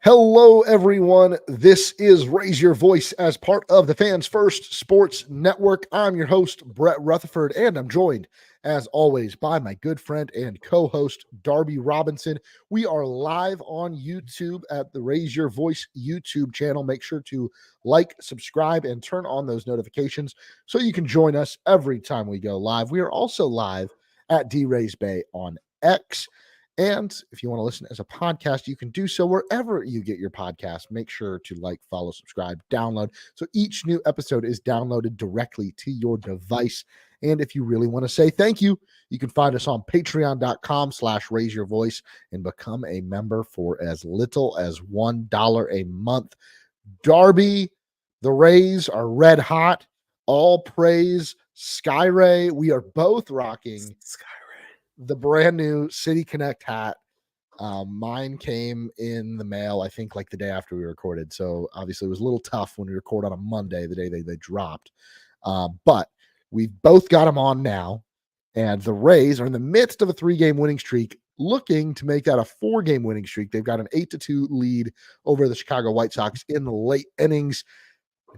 Hello, everyone. This is Raise Your Voice as part of the Fans First Sports Network. I'm your host, Brett Rutherford, and I'm joined, as always, by my good friend and co-host, Darby Robinson. We are live on YouTube at the Raise Your Voice YouTube channel. Make sure to like, subscribe, and turn on those notifications so you can join us every time we go live. We are also live at D-Rays Bay on X. And if you want to listen as a podcast, you can do so wherever you get your podcast. Make sure to like, follow, subscribe, download. So each new episode is downloaded directly to your device. And if you really want to say thank you, you can find us on patreon.com/raiseyourvoice and become a member for as little as $1 a month. Darby, the Rays are red hot. All praise Skyray. We are both rocking Skyray, the brand new City Connect hat. Mine came in the mail, I think, like the day after we recorded. So obviously it was a little tough when we record on a Monday, the day they dropped. But we've both got them on now. And the Rays are in the midst of a 3-game winning streak, looking to make that a 4-game winning streak. They've got an 8-2 lead over the Chicago White Sox in the late innings.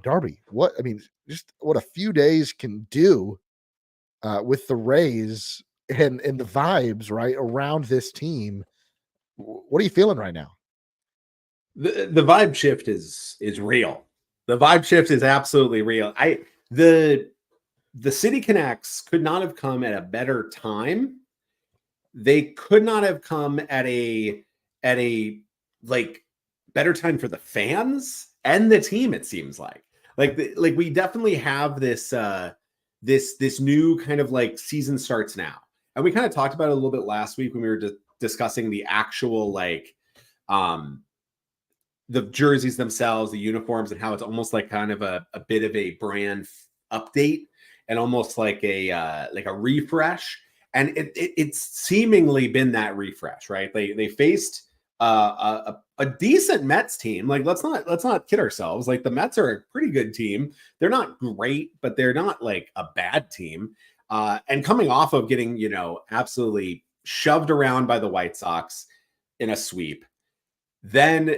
Darby, just what a few days can do with the Rays and the vibes right around this team. What are you feeling right now? the vibe shift is real. The vibe shift is absolutely real. The City Connects could not have come at a better time. They could not have come at a better time for the fans and the team. It seems like we definitely have this this new kind of like season starts now. And we kind of talked about it a little bit last week when we were discussing the actual the jerseys themselves, the uniforms, and how it's almost like kind of a bit of a brand update and almost like a refresh. And it's seemingly been that refresh, right? They faced a decent Mets team. Like let's not kid ourselves. Like the Mets are a pretty good team. They're not great, but they're not like a bad team. And coming off of getting, absolutely shoved around by the White Sox in a sweep, then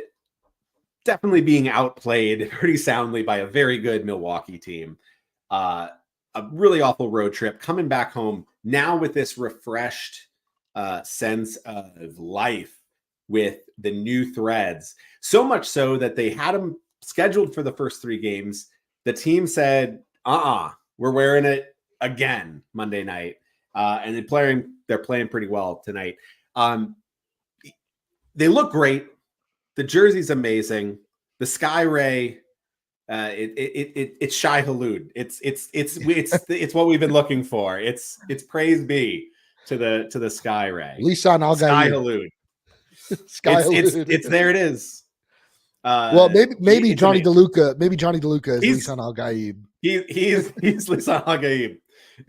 definitely being outplayed pretty soundly by a very good Milwaukee team. A really awful road trip, coming back home now with this refreshed sense of life with the new threads. So much so that they had them scheduled for the first 3 games. The team said, we're wearing it again Monday night, and they're playing pretty well tonight. They look great. The jersey's amazing. The Skyray, it's Shai Hulud. It's what we've been looking for. It's praise be to the Skyray. Lisan Al Sky Hulud. It's there. It is. Well, maybe Johnny DeLuca. Maybe Johnny DeLuca is Lisan Al Gaib. He's Lisan Al Gaib.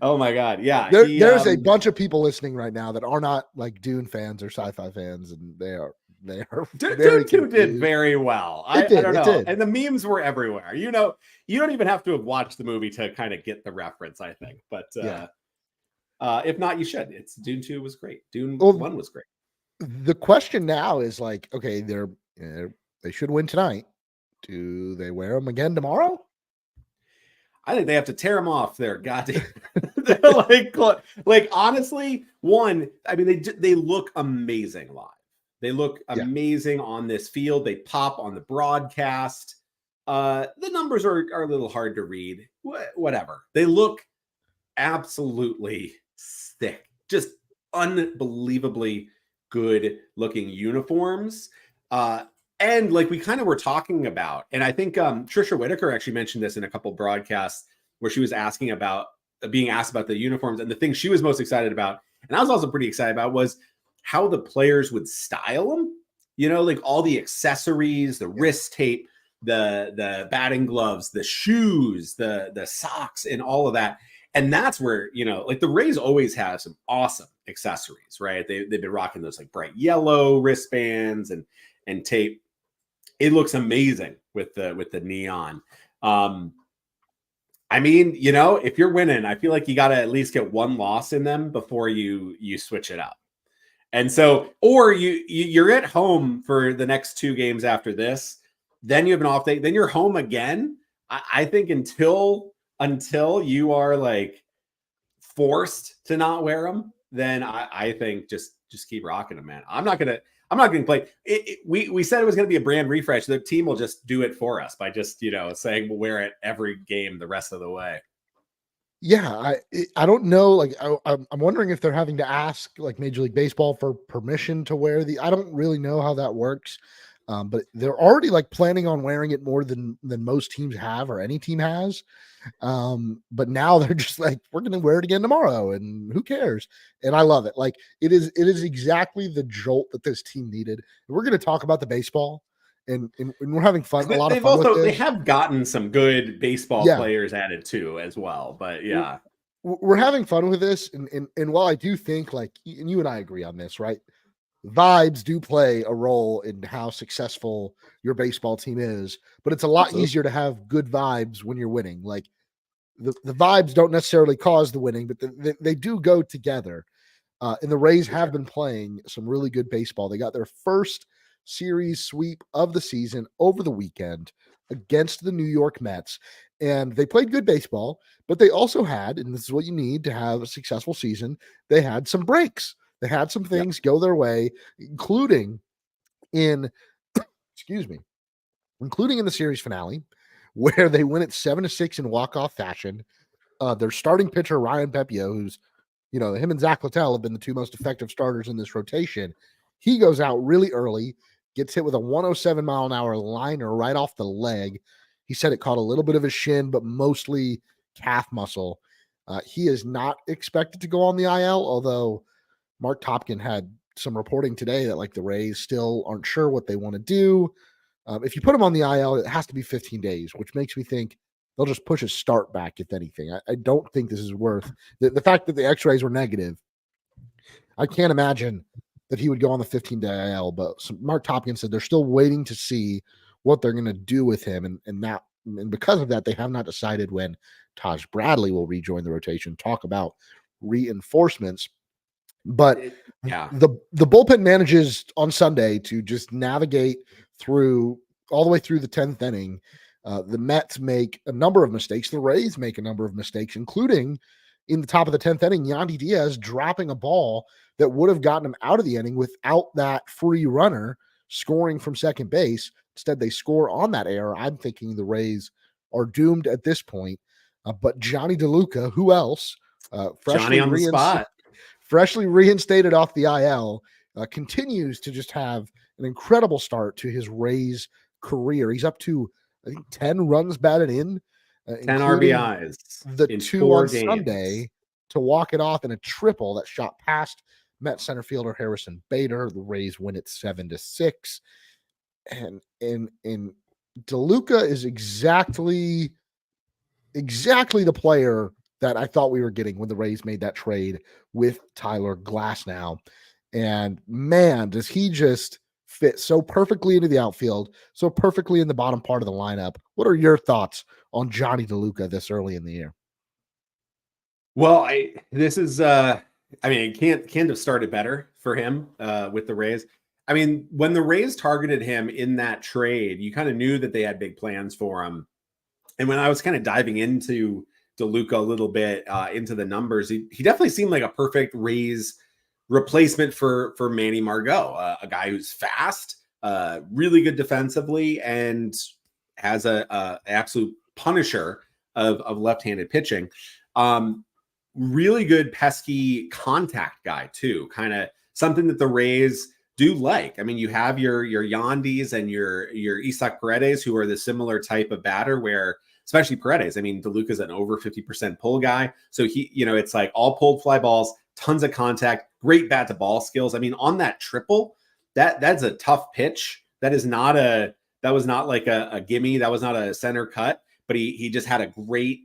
Oh my God. Yeah. There's a bunch of people listening right now that are not like Dune fans or sci-fi fans, and they are Dune 2 did very well. I don't know. And the memes were everywhere. You don't even have to have watched the movie to kind of get the reference, I think. But if not, you should. Dune 2 was great. Dune 1 was great. The question now is like, okay, they should win tonight. Do they wear them again tomorrow? I think they have to tear them off their goddamn. They're like honestly, they look amazing live. They look amazing on this field. They pop on the broadcast. The numbers are a little hard to read. Whatever. They look absolutely thick. Just unbelievably good looking uniforms. And like we kind of were talking about, and I think Trisha Whitaker actually mentioned this in a couple broadcasts where she was being asked about the uniforms, and the thing she was most excited about, and I was also pretty excited about, was how the players would style them. Like all the accessories, the wrist tape, the batting gloves, the shoes, the socks, and all of that. And that's where, like the Rays always have some awesome accessories, right? They've been rocking those like bright yellow wristbands and tape. It looks amazing with the neon. If you're winning, I feel like you got to at least get one loss in them before you switch it up. And so, or you're at home for the next 2 games after this, then you have an off day, then you're home again. I think until you are like forced to not wear them, then I think just keep rocking them, man. I'm not gonna play. We said it was gonna be a brand refresh. The team will just do it for us by just saying we'll wear it every game the rest of the way. Yeah, I don't know. Like I'm wondering if they're having to ask like Major League Baseball for permission to wear the. I don't really know how that works, but they're already like planning on wearing it more than most teams have or any team has. But now they're just like, we're going to wear it again tomorrow, and who cares? And I love it. Like it is exactly the jolt that this team needed. We're going to talk about the baseball. And we're having fun, a lot of fun with this. They have gotten some good baseball players added too as well. But yeah, we're having fun with this. And while I do think like, and you and I agree on this, right? Vibes do play a role in how successful your baseball team is, but it's a lot easier to have good vibes when you're winning. Like the vibes don't necessarily cause the winning, but they do go together. And the Rays have been playing some really good baseball. They got their first series sweep of the season over the weekend against the New York Mets. And they played good baseball, but they also had, and this is what you need to have a successful season, they had some breaks. They had some things go their way, including in, including in the series finale, where they win it 7-6 in walk-off fashion. Their starting pitcher, Ryan Pepio, who's, him and Zach Littell have been the 2 most effective starters in this rotation. He goes out really early, gets hit with a 107-mile-an-hour liner right off the leg. He said it caught a little bit of his shin, but mostly calf muscle. He is not expected to go on the IL, although Mark Topkin had some reporting today that like the Rays still aren't sure what they want to do. If you put him on the IL, it has to be 15 days, which makes me think they'll just push his start back, if anything. I don't think this is worth the fact that the x-rays were negative. I can't imagine that he would go on the 15-day IL, but Mark Topkin said they're still waiting to see what they're going to do with him. And because of that, they have not decided when Taj Bradley will rejoin the rotation. Talk about reinforcements. But the bullpen manages on Sunday to just navigate through all the way through the 10th inning. The Mets make a number of mistakes. The Rays make a number of mistakes, including in the top of the 10th inning, Yandy Diaz dropping a ball that would have gotten him out of the inning without that free runner scoring from second base. Instead, they score on that error. I'm thinking the Rays are doomed at this point. But Johnny DeLuca, who else? Johnny on the spot. Freshly reinstated off the IL, continues to just have an incredible start to his Rays career. He's up to, I think, 10 runs batted in. 10 RBIs. The 2 on games. Sunday to walk it off in a triple that shot past Met center fielder Harrison Bader. The Rays win it 7-6. And DeLuca is exactly the player that I thought we were getting when the Rays made that trade with Tyler Glasnow. And man, does he just fit so perfectly into the outfield, so perfectly in the bottom part of the lineup. What are your thoughts on Johnny DeLuca this early in the year? Well, it can't have started better for him with the Rays. I mean, when the Rays targeted him in that trade, you kind of knew that they had big plans for him. And when I was kind of diving into DeLuca a little bit into the numbers, he definitely seemed like a perfect Rays replacement for Manny Margot, a guy who's fast, really good defensively, and has a absolute punisher of left-handed pitching. Really good pesky contact guy too, kind of something that the Rays do like. I mean, you have your Yandis and your Isaac Paredes, who are the similar type of batter where, especially Paredes, I mean, DeLuca's an over 50% pull guy. So he, it's like all pulled fly balls, tons of contact, great bat to ball skills. I mean, on that triple, that's a tough pitch. That was not like a gimme. That was not a center cut, but he just had a great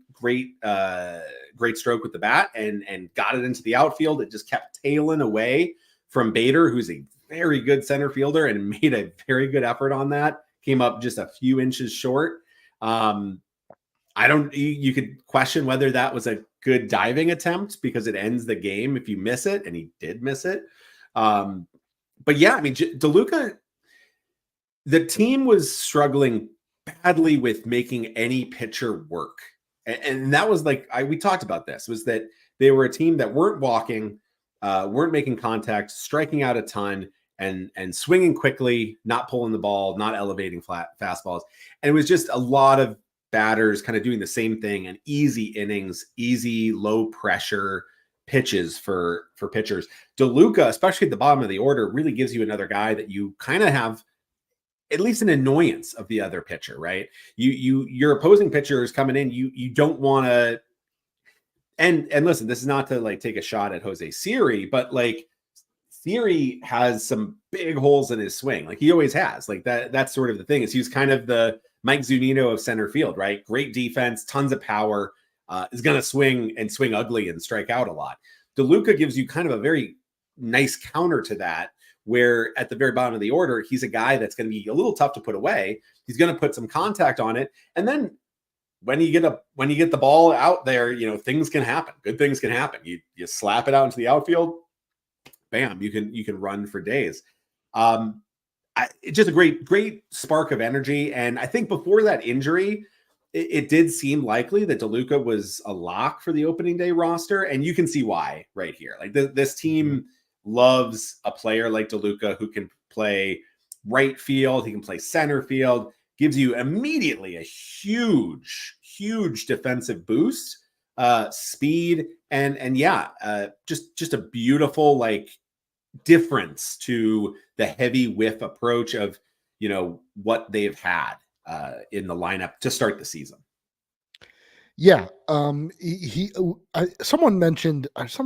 stroke with the bat and got it into the outfield. It just kept tailing away from Bader, who's a very good center fielder, and made a very good effort on that. Came up just a few inches short. You could question whether that was a good diving attempt because it ends the game if you miss it, and he did miss it. But yeah, I mean, DeLuca, the team was struggling badly with making any pitcher work. And that was like, we talked about this, was that they were a team that weren't walking, weren't making contact, striking out a ton, and swinging quickly, not pulling the ball, not elevating fastballs. And it was just a lot of batters kind of doing the same thing, and easy innings, easy low pressure pitches for pitchers. DeLuca, especially at the bottom of the order, really gives you another guy that you kind of have at least an annoyance of the other pitcher, right? Your opposing pitcher is coming in. You don't want to. And listen, this is not to like take a shot at Jose Siri, but like Siri has some big holes in his swing. Like he always has. Like that's sort of the thing, is he's kind of the Mike Zunino of center field, right? Great defense, tons of power, is going to swing ugly and strike out a lot. DeLuca gives you kind of a very nice counter to that, where at the very bottom of the order, he's a guy that's going to be a little tough to put away. He's going to put some contact on it. And then when you get the ball out there, things can happen. Good things can happen. You slap it out into the outfield, bam, you can run for days. It's just a great spark of energy. And I think before that injury, it did seem likely that DeLuca was a lock for the opening day roster. And you can see why right here. Like this team loves a player like DeLuca who can play right field. He can play center field, gives you immediately a huge defensive boost, speed, and just a beautiful like difference to the heavy whiff approach of what they've had in the lineup to start the season. Yeah. Someone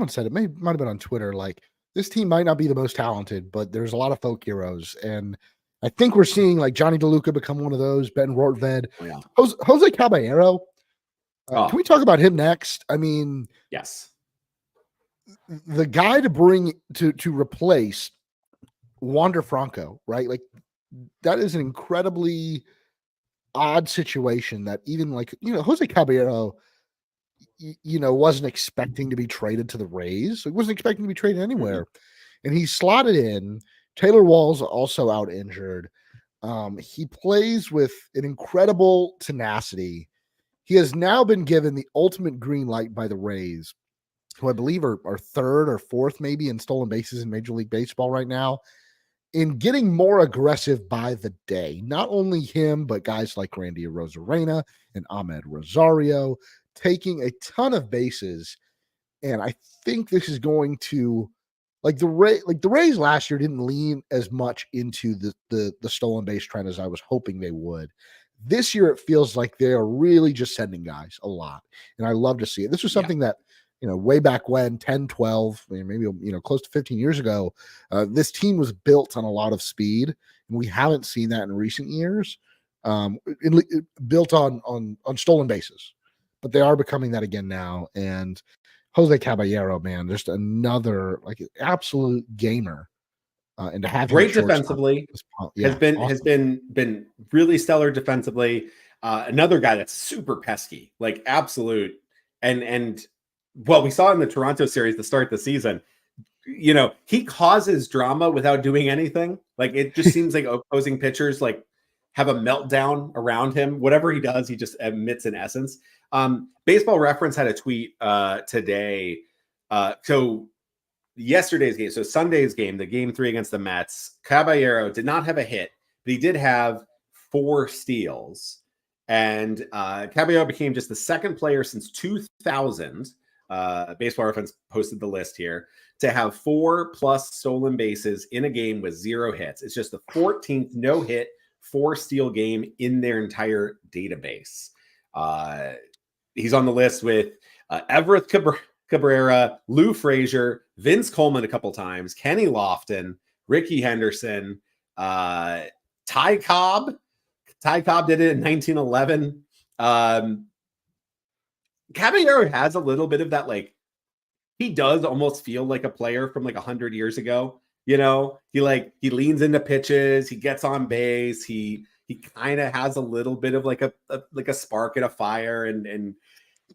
said, it might have been on Twitter, like this team might not be the most talented, but there's a lot of folk heroes. And I think we're seeing like Johnny DeLuca become one of those, Ben Rortved, Jose Caballero. Can we talk about him next? I mean, yes, the guy to bring to replace Wander Franco, right? Like that is an incredibly odd situation that even like, Jose Caballero, wasn't expecting to be traded to the Rays. He wasn't expecting to be traded anywhere. Mm-hmm. And he slotted in. Taylor Wall's also out injured. He plays with an incredible tenacity. He has now been given the ultimate green light by the Rays, who I believe are third or fourth maybe in stolen bases in Major League Baseball right now, in getting more aggressive by the day. Not only him, but guys like Randy Arozarena and Ahmed Rosario taking a ton of bases. And I think this is going to, like the Rays last year didn't lean as much into the stolen base trend as I was hoping they would. This year, it feels like they are really just sending guys a lot. And I love to see it. This was something that, way back when, 10, 12, maybe, close to 15 years ago, this team was built on a lot of speed. And we haven't seen that in recent years, built on stolen bases. But they are becoming that again now. And Jose Caballero, man, just another like absolute gamer. And to have great defensively, has been really stellar defensively. Another guy that's super pesky, like absolute. And well, we saw in the Toronto series to start the season, he causes drama without doing anything. Like it just seems like opposing pitchers like have a meltdown around him. Whatever he does, he just emits an essence. Baseball Reference had a tweet today. So yesterday's game, so Sunday's game, the game 3 against the Mets, Caballero did not have a hit, but he did have 4 steals. And Caballero became just the second player since 2000. Baseball Reference posted the list here to have 4+ stolen bases in a game with 0 hits. It's just the 14th no hit, 4 steal game in their entire database. He's on the list with Everett Cabrera, Lou Frazier, Vince Coleman a couple times, Kenny Lofton, Ricky Henderson, Ty Cobb. Ty Cobb did it in 1911. Caballero has a little bit of that, like he does almost feel like a player from like 100 years ago. He leans into pitches, he gets on base, he kind of has a little bit of like a spark and a fire, and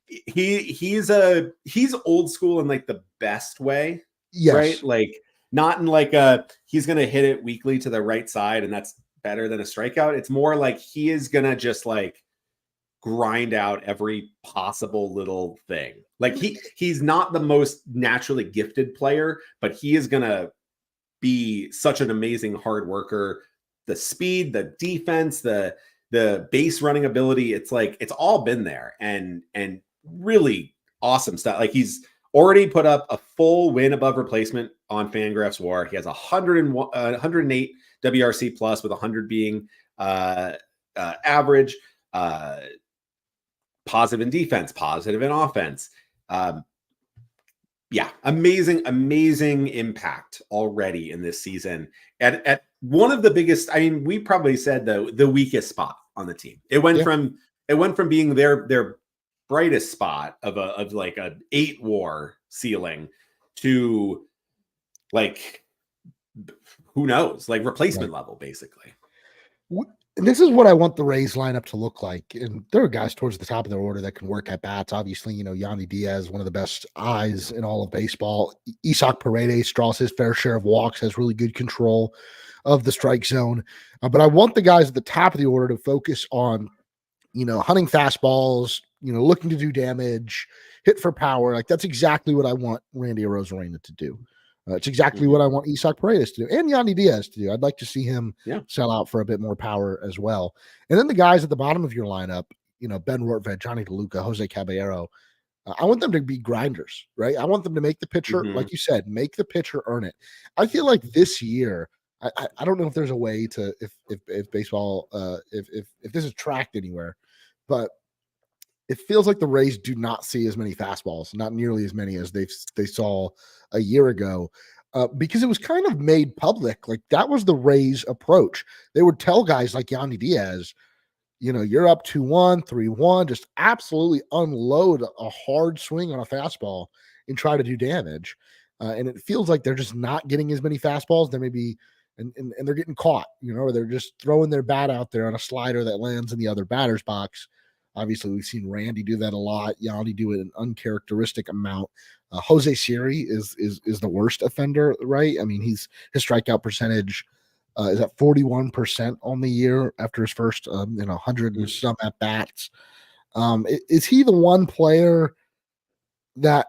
he's old school in like the best way. Yes. Right? Like not in like he's going to hit it weakly to the right side and that's better than a strikeout. It's more like he is going to just like grind out every possible little thing. Like he's not the most naturally gifted player, but he is going to be such an amazing hard worker. The speed, the defense, the base running ability, it's like it's all been there and really awesome stuff. Like he's already put up a full win above replacement on Fangraphs WAR. He has 108 WRC plus with 100 being average, positive in defense, positive in offense. Yeah, amazing impact already in this season at one of the biggest. I mean, we probably said the weakest spot on the team. It went from being their brightest spot of like a 8 WAR ceiling to like who knows, like replacement level basically. And this is what I want the Rays lineup to look like. And there are guys towards the top of their order that can work at bats. Obviously, Yandy Diaz, one of the best eyes in all of baseball. Isaac Paredes draws his fair share of walks, has really good control of the strike zone. But I want the guys at the top of the order to focus on, hunting fastballs, looking to do damage, hit for power. Like that's exactly what I want Randy Arozarena to do. It's exactly what I want Isaac Paredes to do and Yandy Diaz to do. I'd like to see him sell out for a bit more power as well. And then the guys at the bottom of your lineup, Ben Rortvedt, Johnny DeLuca, Jose Caballero, I want them to be grinders, right? I want them to make the pitcher, like you said, make the pitcher earn it. I feel like this year, I don't know if there's a way to, if baseball, if this is tracked anywhere, but it feels like the Rays do not see as many fastballs, not nearly as many as they saw a year ago, because it was kind of made public. Like that was the Rays' approach. They would tell guys like Yandy Diaz, you're up 2-1, 3-1, just absolutely unload a hard swing on a fastball and try to do damage. And it feels like they're just not getting as many fastballs. There may be, and they're getting caught, or they're just throwing their bat out there on a slider that lands in the other batter's box. Obviously, we've seen Randy do that a lot. Yandy do it an uncharacteristic amount. Jose Siri is the worst offender, right? I mean, his strikeout percentage is at 41% on the year after his first 100 and some at bats. Is he the one player that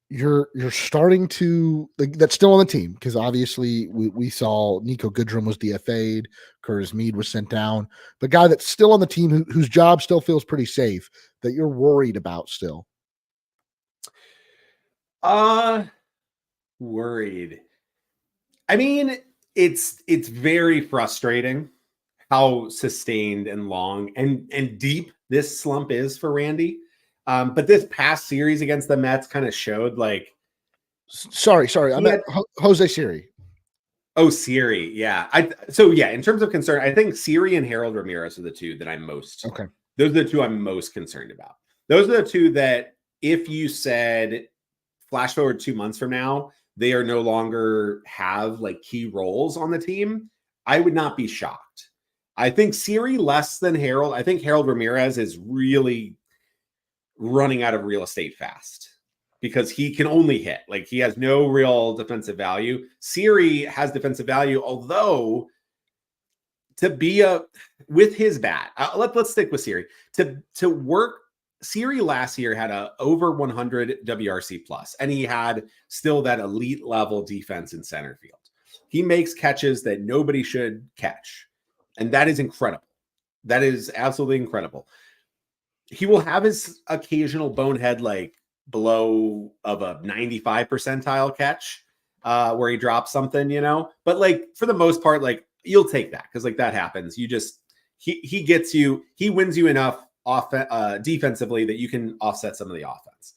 you're starting to that's still on the team? Because obviously we saw Nico Goodrum was DFA'd, Curtis Mead was sent down, but guy that's still on the team whose job still feels pretty safe that you're worried about still. Worried. I mean, it's very frustrating how sustained and long and deep this slump is for Randy. But this past series against the Mets kind of showed like. Sorry. I meant Jose Siri. Oh, Siri. Yeah. In terms of concern, I think Siri and Harold Ramirez are the two that I'm most. Okay. Those are the two I'm most concerned about. Those are the two that if you said flash forward 2 months from now, they are no longer have like key roles on the team, I would not be shocked. I think Siri less than Harold. I think Harold Ramirez is really running out of real estate fast because he can only hit. Like he has no real defensive value. Siri has defensive value, although to be with his bat, let's stick with Siri to work. Siri last year had a over 100 WRC plus, and he had still that elite level defense in center field. He makes catches that nobody should catch, and that is incredible. That is absolutely incredible. He will have his occasional bonehead like below of a 95 percentile catch where he drops something, but like for the most part, like you'll take that because like that happens. You just he gets you, he wins you enough defensively that you can offset some of the offense.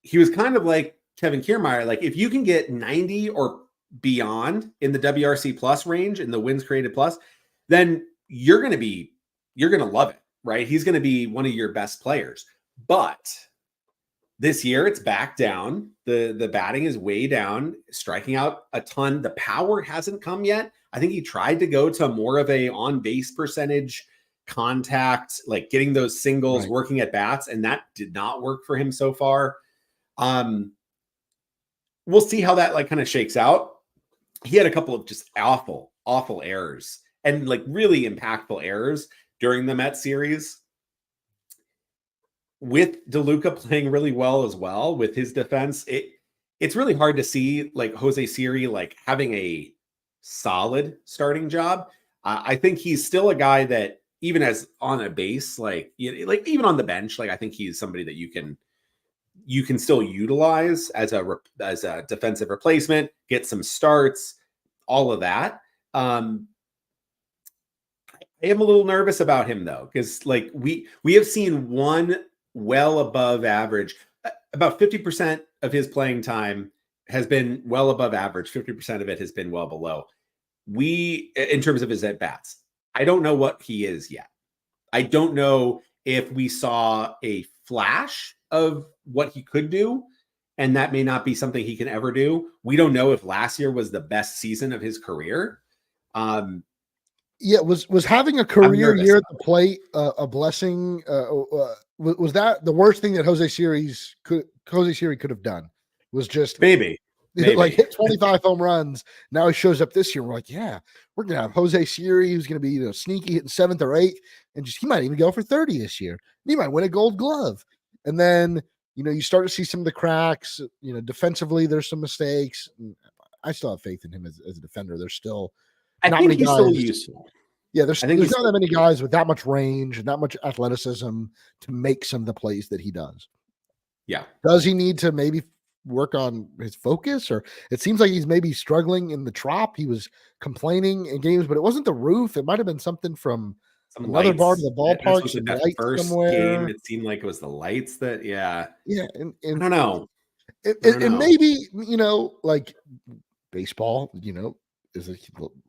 He was kind of like Kevin Kiermaier. Like if you can get 90 or beyond in the WRC plus range in the wins created plus, then you're going to love it. Right? He's going to be one of your best players. But this year it's back down. The batting is way down, striking out a ton. The power hasn't come yet. I think he tried to go to more of a on-base percentage contact, like getting those singles, working at bats, and that did not work for him so far. we'll see how that like kind of shakes out. He had a couple of just awful errors and like really impactful errors during the Mets series. With DeLuca playing really well as well with his defense, it's really hard to see like Jose Siri like having a solid starting job. I think he's still a guy that even as on a base, like even on the bench, like I think he's somebody that you can still utilize as a defensive replacement, get some starts, all of that. I am a little nervous about him though, because like we have seen one well above average, about 50% of his playing time has been well above average. 50% of it has been well below. In terms of his at bats, I don't know what he is yet. I don't know if we saw a flash of what he could do, and that may not be something he can ever do. We don't know if last year was the best season of his career. Yeah, was having a career year at the plate a blessing? Was that the worst thing that Jose Siri could have done? Was just maybe. Like hit 25 home runs. Now he shows up this year. We're like, yeah, we're gonna have Jose Siri, who's gonna be sneaky hitting 7th or 8th, and he might even go for 30 this year. He might win a Gold Glove. And then you start to see some of the cracks. Defensively, there's some mistakes. I still have faith in him as a defender. There's still not many guys. Still useful. Yeah, there's not that many guys with that much range and that much athleticism to make some of the plays that he does. Yeah. Does he need to maybe work on his focus? Or it seems like he's maybe struggling in the trop. He was complaining in games, but it wasn't the roof. It might have been something from another part of the ballpark. Like that first game, it seeed like it was the lights that, yeah. And I don't know. And maybe, like baseball, is a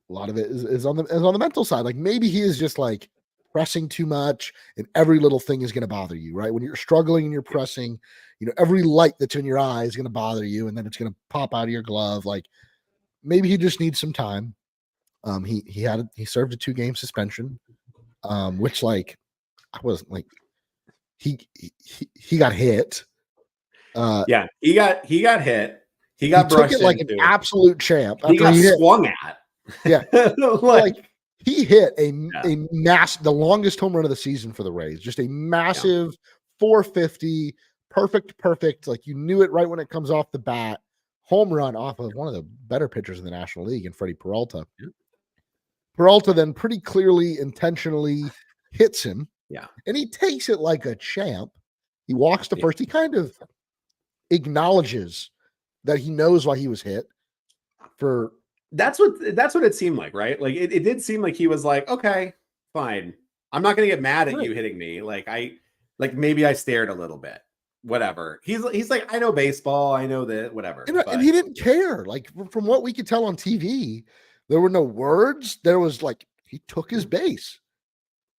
lot of it is on the mental side. Like maybe he is just like pressing too much and every little thing is going to bother you, right? When you're struggling and you're pressing, every light that's in your eye is going to bother you, and then it's going to pop out of your glove. Like maybe he just needs some time. He served a 2-game suspension, which like I wasn't like he got hit. Yeah, he got hit. He got took it like an absolute champ. He got swung at. Yeah, like he hit the longest home run of the season for the Rays. Just a massive 450, perfect. Like you knew it right when it comes off the bat. Home run off of one of the better pitchers in the National League, in Freddie Peralta. Yeah. Peralta then pretty clearly, intentionally hits him. Yeah, and he takes it like a champ. He walks to first. He kind of acknowledges that he knows why he was hit. That's what it seemed like, right? Like it did seem like he was like, okay, fine. I'm not going to get mad at you hitting me. Like maybe I stared a little bit, whatever. He's like, I know baseball. I know that, whatever. And he didn't care. Like from what we could tell on TV, there were no words. There was like, he took his base.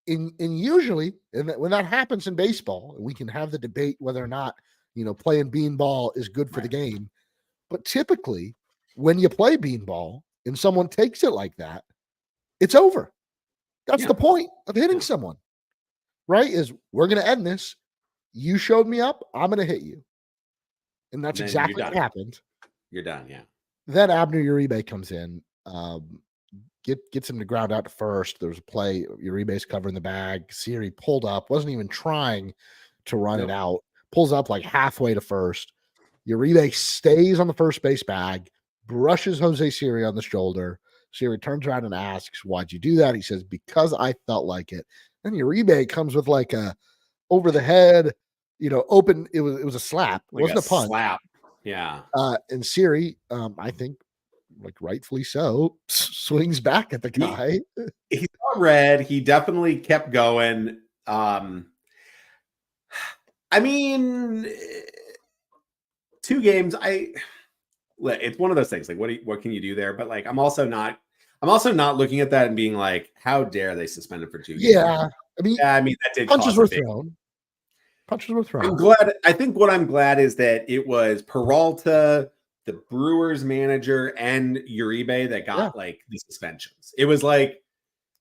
And usually, when that happens in baseball, we can have the debate whether or not, playing beanball is good for the game. But typically, when you play beanball and someone takes it like that, it's over. That's the point of hitting someone, right? Is we're going to end this. You showed me up. I'm going to hit you. And that's exactly what happened. You're done, yeah. Then Abner Uribe comes in, gets him to ground out to first. There's a play, Uribe's covering the bag. Siri pulled up, wasn't even trying to run it out. Pulls up like halfway to first. Uribe stays on the first base bag, brushes Jose Siri on the shoulder. Siri turns around and asks, why'd you do that? He says, because I felt like it. And Uribe comes with like a over the head, open. It was a slap. It wasn't a punch. Slap. Yeah. And Siri, I think, like rightfully so, swings back at the guy. He saw red. He definitely kept going. I mean, 2 games. It's one of those things. Like, what can you do there? But like, I'm also not looking at that and being like, how dare they suspend him for 2 games? Yeah, I mean, that did punches were thrown. Punches were thrown. I think what I'm glad is that it was Peralta, the Brewers manager, and Uribe that got like the suspensions. It was like,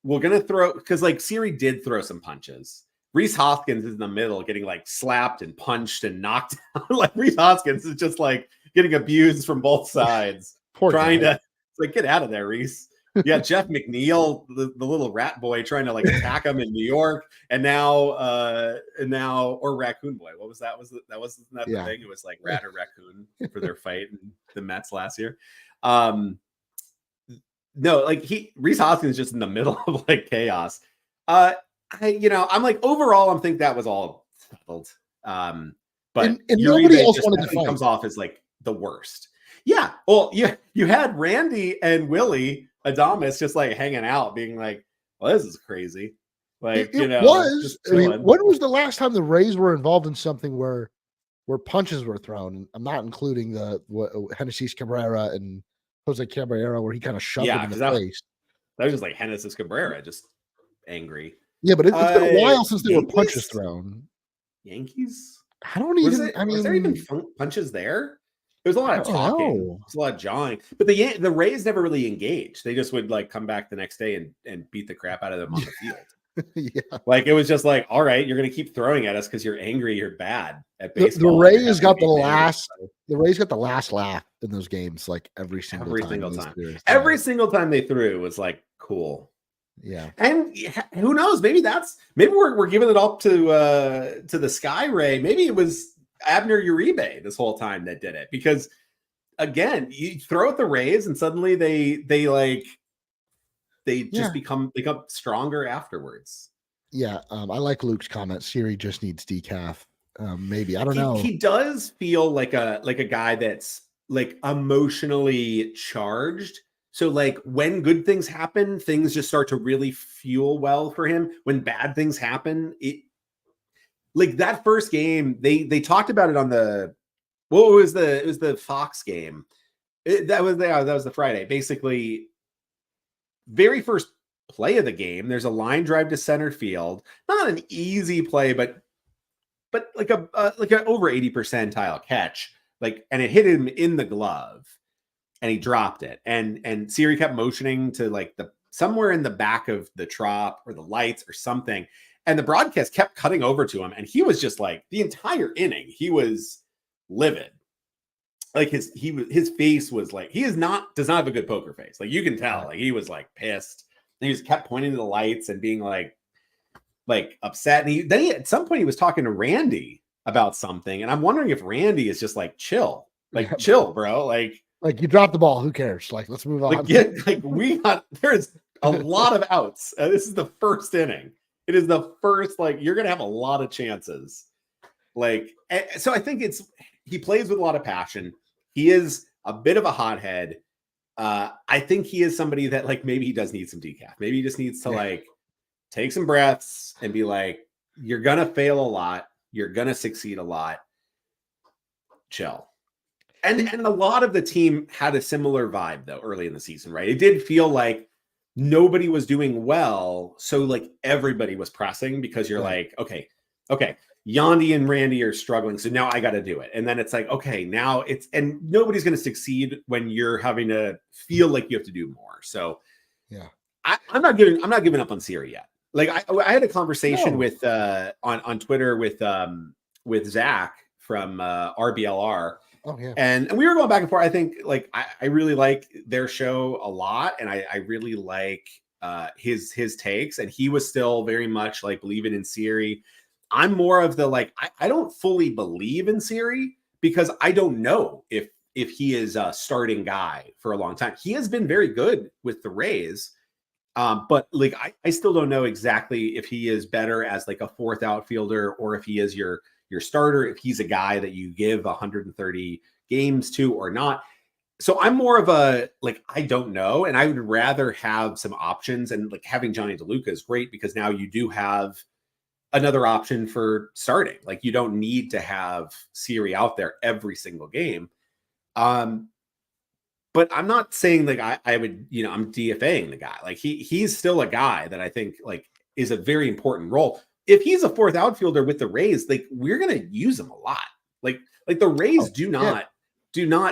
we're gonna throw, because like Siri did throw some punches. Rhys Hoskins is in the middle getting like slapped and punched and knocked out. Like Rhys Hoskins is just like getting abused from both sides. Poor trying guy. to like get out of there, Reese. Yeah, Jeff McNeil, the little rat boy, trying to like attack him in New York, and now or Raccoon Boy. What was that? That wasn't that the thing? It was like rat or raccoon for their fight in the Mets last year. No, like Reese Hoskins is just in the middle of like chaos. I'm like overall, I'm think that was all settled. But and nobody else just wanted to fight. Comes off as like the worst. Yeah, well, you had Randy and Willie Adames just like hanging out, being like, "Well, this is crazy." Like it was. I mean, when was the last time the Rays were involved in something where punches were thrown? I'm not including the Hennessy Cabrera and Jose Cabrera, where he kind of shoved him in the face. That was just like Hennessy Cabrera, just angry. Yeah, but it's been a while since there were punches thrown. Yankees? I don't even. Was there even punches there? There was a lot of talking. There was a lot of jawing. But the Rays never really engaged. They just would like come back the next day and beat the crap out of them on the field. Yeah. Like it was just like, all right, you're gonna keep throwing at us because you're angry, you're bad at baseball. The Rays got the last laugh in those games, like every single time. Every single time they threw was like cool. Yeah. And who knows? Maybe we're giving it up to the Skyray. Maybe it was Abner Uribe this whole time that did it, because again, you throw at the Rays and suddenly they become stronger afterwards. Yeah, I like Luke's comment. Siri just needs decaf. Maybe I don't know. He does feel like a guy that's like emotionally charged. So like when good things happen, things just start to really fuel well for him. When bad things happen, like that first game, they talked about it on it was the Fox game. That was the Friday. Basically, very first play of the game, there's a line drive to center field. Not an easy play, but like a over 80 percentile catch. Like, and it hit him in the glove, and he dropped it. And Siri kept motioning to like somewhere in the back of the trop or the lights or something. And the broadcast kept cutting over to him, and he was just like the entire inning, he was livid. Like his face was like, does not have a good poker face. Like you can tell, like he was like pissed. And he just kept pointing to the lights and being like upset. And then at some point he was talking to Randy about something, and I'm wondering if Randy is just like chill, bro. Like you dropped the ball. Who cares? Like let's move on. There's a lot of outs. This is the first inning. It is the first, like, you're going to have a lot of chances. Like, so I think he plays with a lot of passion. He is a bit of a hothead. I think he is somebody that, like, maybe he does need some decaf. Maybe he just needs to, like, take some breaths and be like, you're going to fail a lot. You're going to succeed a lot. Chill. And a lot of the team had a similar vibe, though, early in the season, right? It did feel like nobody was doing well, so like everybody was pressing because you're like, okay, Yandy and Randy are struggling, so now I got to do it. And then it's like, okay, now and nobody's going to succeed when you're having to feel like you have to do more. So yeah, I'm not giving up on Siri yet. Like I had a conversation with on Twitter with Zach from RBLR. Oh yeah. And we were going back and forth. I think like I really like their show a lot, and I really like his takes. And he was still very much like believing in Siri. I'm more of the like I don't fully believe in Siri because I don't know if he is a starting guy for a long time. He has been very good with the Rays, but like I still don't know exactly if he is better as like a fourth outfielder or if he is your starter, if he's a guy that you give 130 games to or not. So I'm more of a, like, I don't know. And I would rather have some options, and like having Johnny DeLuca is great because now you do have another option for starting. Like you don't need to have Siri out there every single game. But I'm not saying like I would, I'm DFAing the guy. Like he's still a guy that I think like is a very important role. If he's a fourth outfielder with the Rays, like we're going to use him a lot. Like the Rays do not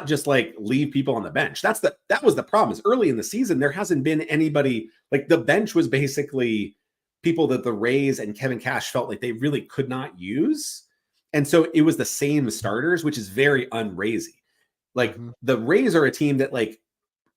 just like leave people on the bench. That was the problem is early in the season, there hasn't been anybody, like the bench was basically people that the Rays and Kevin Cash felt like they really could not use. And so it was the same starters, which is very un-Raysy. Like the Rays are a team that like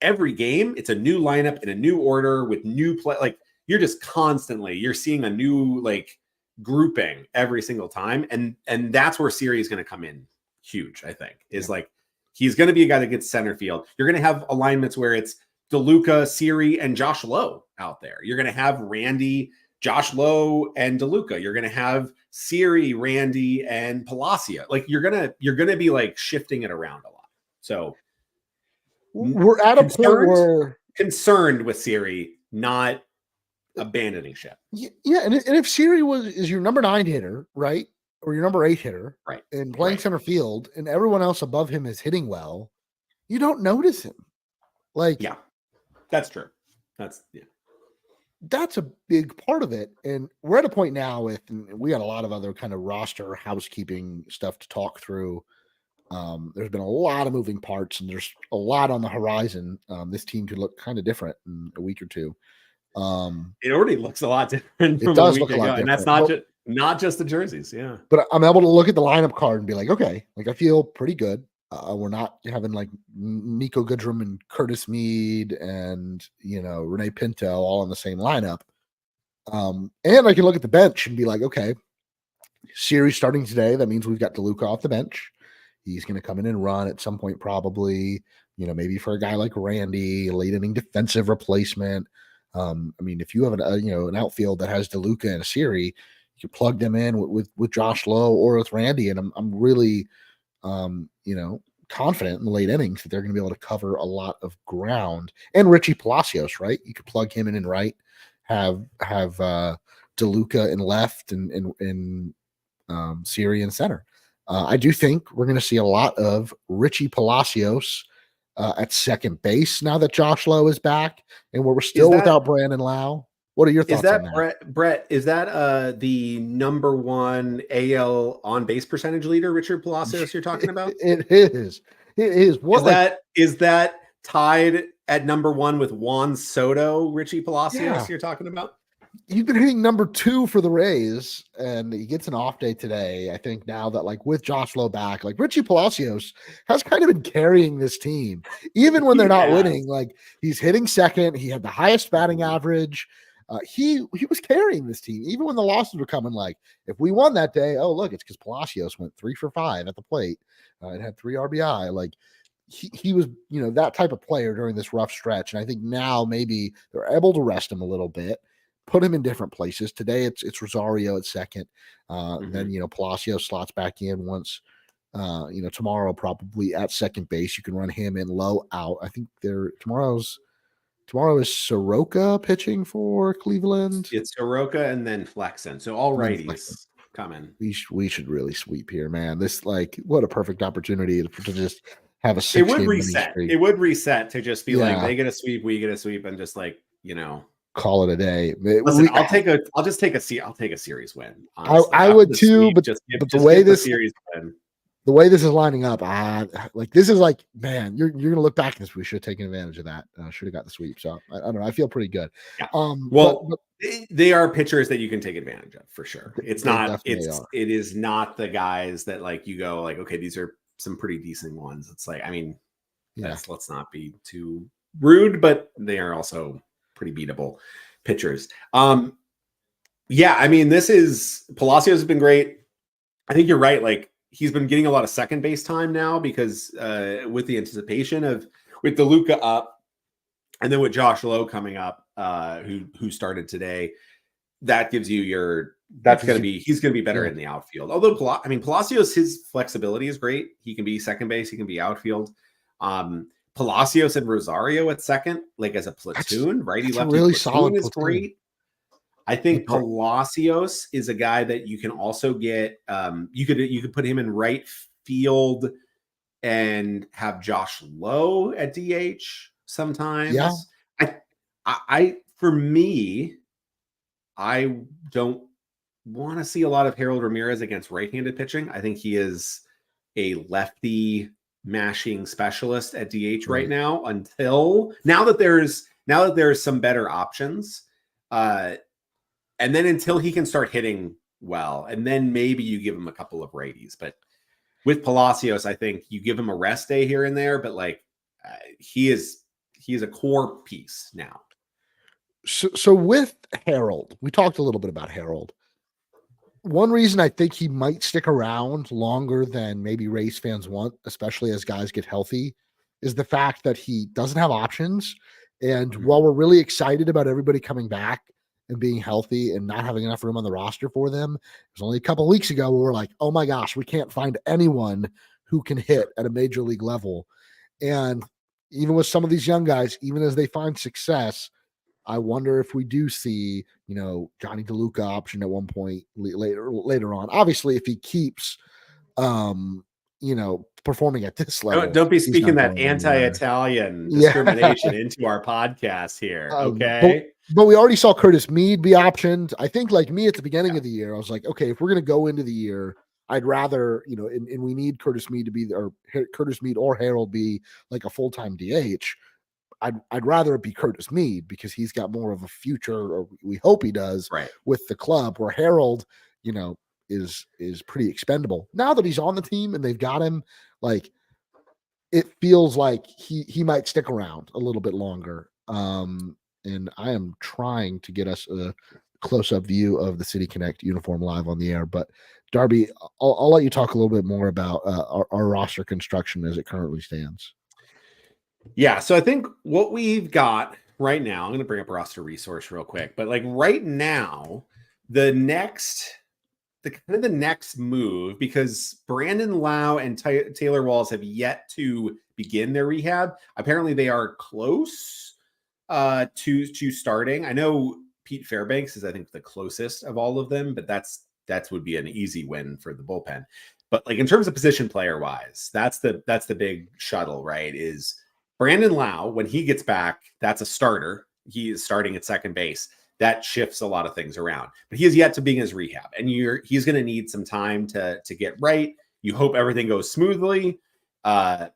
every game, it's a new lineup in a new order with new play. Like you're just constantly, you're seeing a new like grouping every single time. And that's where Siri is going to come in huge, I think, is like, he's going to be a guy that gets center field. You're going to have alignments where it's DeLuca, Siri, and Josh Lowe out there. You're going to have Randy, Josh Lowe, and DeLuca. You're going to have Siri, Randy, and Palacio. Like you're gonna be like shifting it around a lot. So we're at a point where concerned with Siri, not abandoning ship. Yeah, and if Siri is your number 9 hitter, right, or your number 8 hitter, right, and playing center field, and everyone else above him is hitting well, you don't notice him. Like, yeah, that's true. That's a big part of it. And we're at a point now with, and we got a lot of other kind of roster housekeeping stuff to talk through. There's been a lot of moving parts, and there's a lot on the horizon. This team could look kind of different in a week or two. It already looks a lot different from it does a week look a lot ago, and that's not just the jerseys. Yeah, but I'm able to look at the lineup card and be like, okay, like I feel pretty good. We're not having like Nico Goodrum and Curtis Mead and Renee Pinto all in the same lineup. And I can look at the bench and be like, okay, series starting today. That means we've got DeLuca off the bench. He's going to come in and run at some point, probably, maybe for a guy like Randy, late inning defensive replacement. I mean, if you have an outfield that has DeLuca and a Siri, you can plug them in with Josh Lowe or with Randy. And I'm really, confident in the late innings that they're going to be able to cover a lot of ground. And Richie Palacios, right? You could plug him in right, have DeLuca in left and Siri in center. I do think we're going to see a lot of Richie Palacios at second base now that Josh Lowe is back, and we're still without Brandon Lau. What are your thoughts on that? Brett, is that the number 1 AL on base percentage leader, Richard Palacios, you're talking about? It is. It is. Is that tied at number 1 with Juan Soto, Richie Palacios you're talking about? You've been hitting number 2 for the Rays, and he gets an off day today. I think now that like with Josh Lowe back, like Richie Palacios has kind of been carrying this team, even when they're not winning. Like he's hitting second. He had the highest batting average. He was carrying this team, even when the losses were coming. Like if we won that day, oh look, it's because Palacios went 3 for 5 at the plate. It had 3 RBI. Like he was, that type of player during this rough stretch. And I think now maybe they're able to rest him a little bit, put him in different places. Today it's Rosario at second. Then Palacios slots back in once. Tomorrow probably at second base. You can run him in Low out. I think Tomorrow is Soroka pitching for Cleveland. It's Soroka and then Flexen. So all righties come in. We should really sweep here, man. This what a perfect opportunity to just have a 6 It would reset. It would reset to just be like they get a sweep, we get a sweep, and just like call it a day. Listen, I'll take a series win. Honestly. I would too, but the way this series win. The way this is lining up, this is like, man, you're gonna look back and we should have taken advantage of that. Should have got the sweep. So I don't know. I feel pretty good. Yeah. They are pitchers that you can take advantage of for sure. It is not the guys that like you go like, okay, these are some pretty decent ones. It's like, I mean, let's not be too rude, but they are also pretty beatable pitchers. I mean, Palacios has been great. I think you're right. Like, he's been getting a lot of second base time now because with the anticipation with DeLuca up and then with Josh Lowe coming up, who started today, that gives you he's going to be better in the outfield. Although Palacios, his flexibility is great. He can be second base. He can be outfield. Palacios and Rosario at second, like as a platoon, righty lefty really platoon solid is great. I think Palacios is a guy that you can also get. You could put him in right field and have Josh Lowe at DH sometimes. Yeah. For me, I don't want to see a lot of Harold Ramirez against right-handed pitching. I think he is a lefty mashing specialist at DH right now. Now that there's some better options. And then until he can start hitting well, and then maybe you give him a couple of righties. But with Palacios, I think you give him a rest day here and there, but like he is a core piece now. So with Harold, we talked a little bit about Harold. One reason I think he might stick around longer than maybe Rays fans want, especially as guys get healthy, is the fact that he doesn't have options. And while we're really excited about everybody coming back and being healthy and not having enough room on the roster for them, it was only a couple of weeks ago where we're like, oh my gosh, we can't find anyone who can hit at a major league level. And even with some of these young guys, even as they find success, I wonder if we do see, Johnny DeLuca option at one point later on. Obviously, if he keeps, performing at this level. Don't be speaking that anti-Italian discrimination into our podcast here, okay? But we already saw Curtis Mead be optioned. I think, like me, at the beginning of the year, I was like, okay, if we're going to go into the year, I'd rather, and we need Curtis Mead to be, or Curtis Mead or Harold be like a full-time DH. I'd rather it be Curtis Mead because he's got more of a future, or we hope he does, right, with the club, where Harold, is pretty expendable. Now that he's on the team and they've got him, like, it feels like he might stick around a little bit longer. And I am trying to get us a close-up view of the City Connect uniform live on the air. But Darby, I'll let you talk a little bit more about our roster construction as it currently stands. Yeah, so I think what we've got right now, I'm going to bring up roster resource real quick, but like right now, the next move, because Brandon Lau and Taylor Walls have yet to begin their rehab. Apparently they are close to starting. I know Pete Fairbanks is, I think, the closest of all of them, but that would be an easy win for the bullpen. But like in terms of position player wise, that's the big shuttle, right? Is Brandon Lau, when he gets back, that's a starter. He is starting at second base. That shifts a lot of things around. But he is yet to begin his rehab, and he's going to need some time to get right. You hope everything goes smoothly.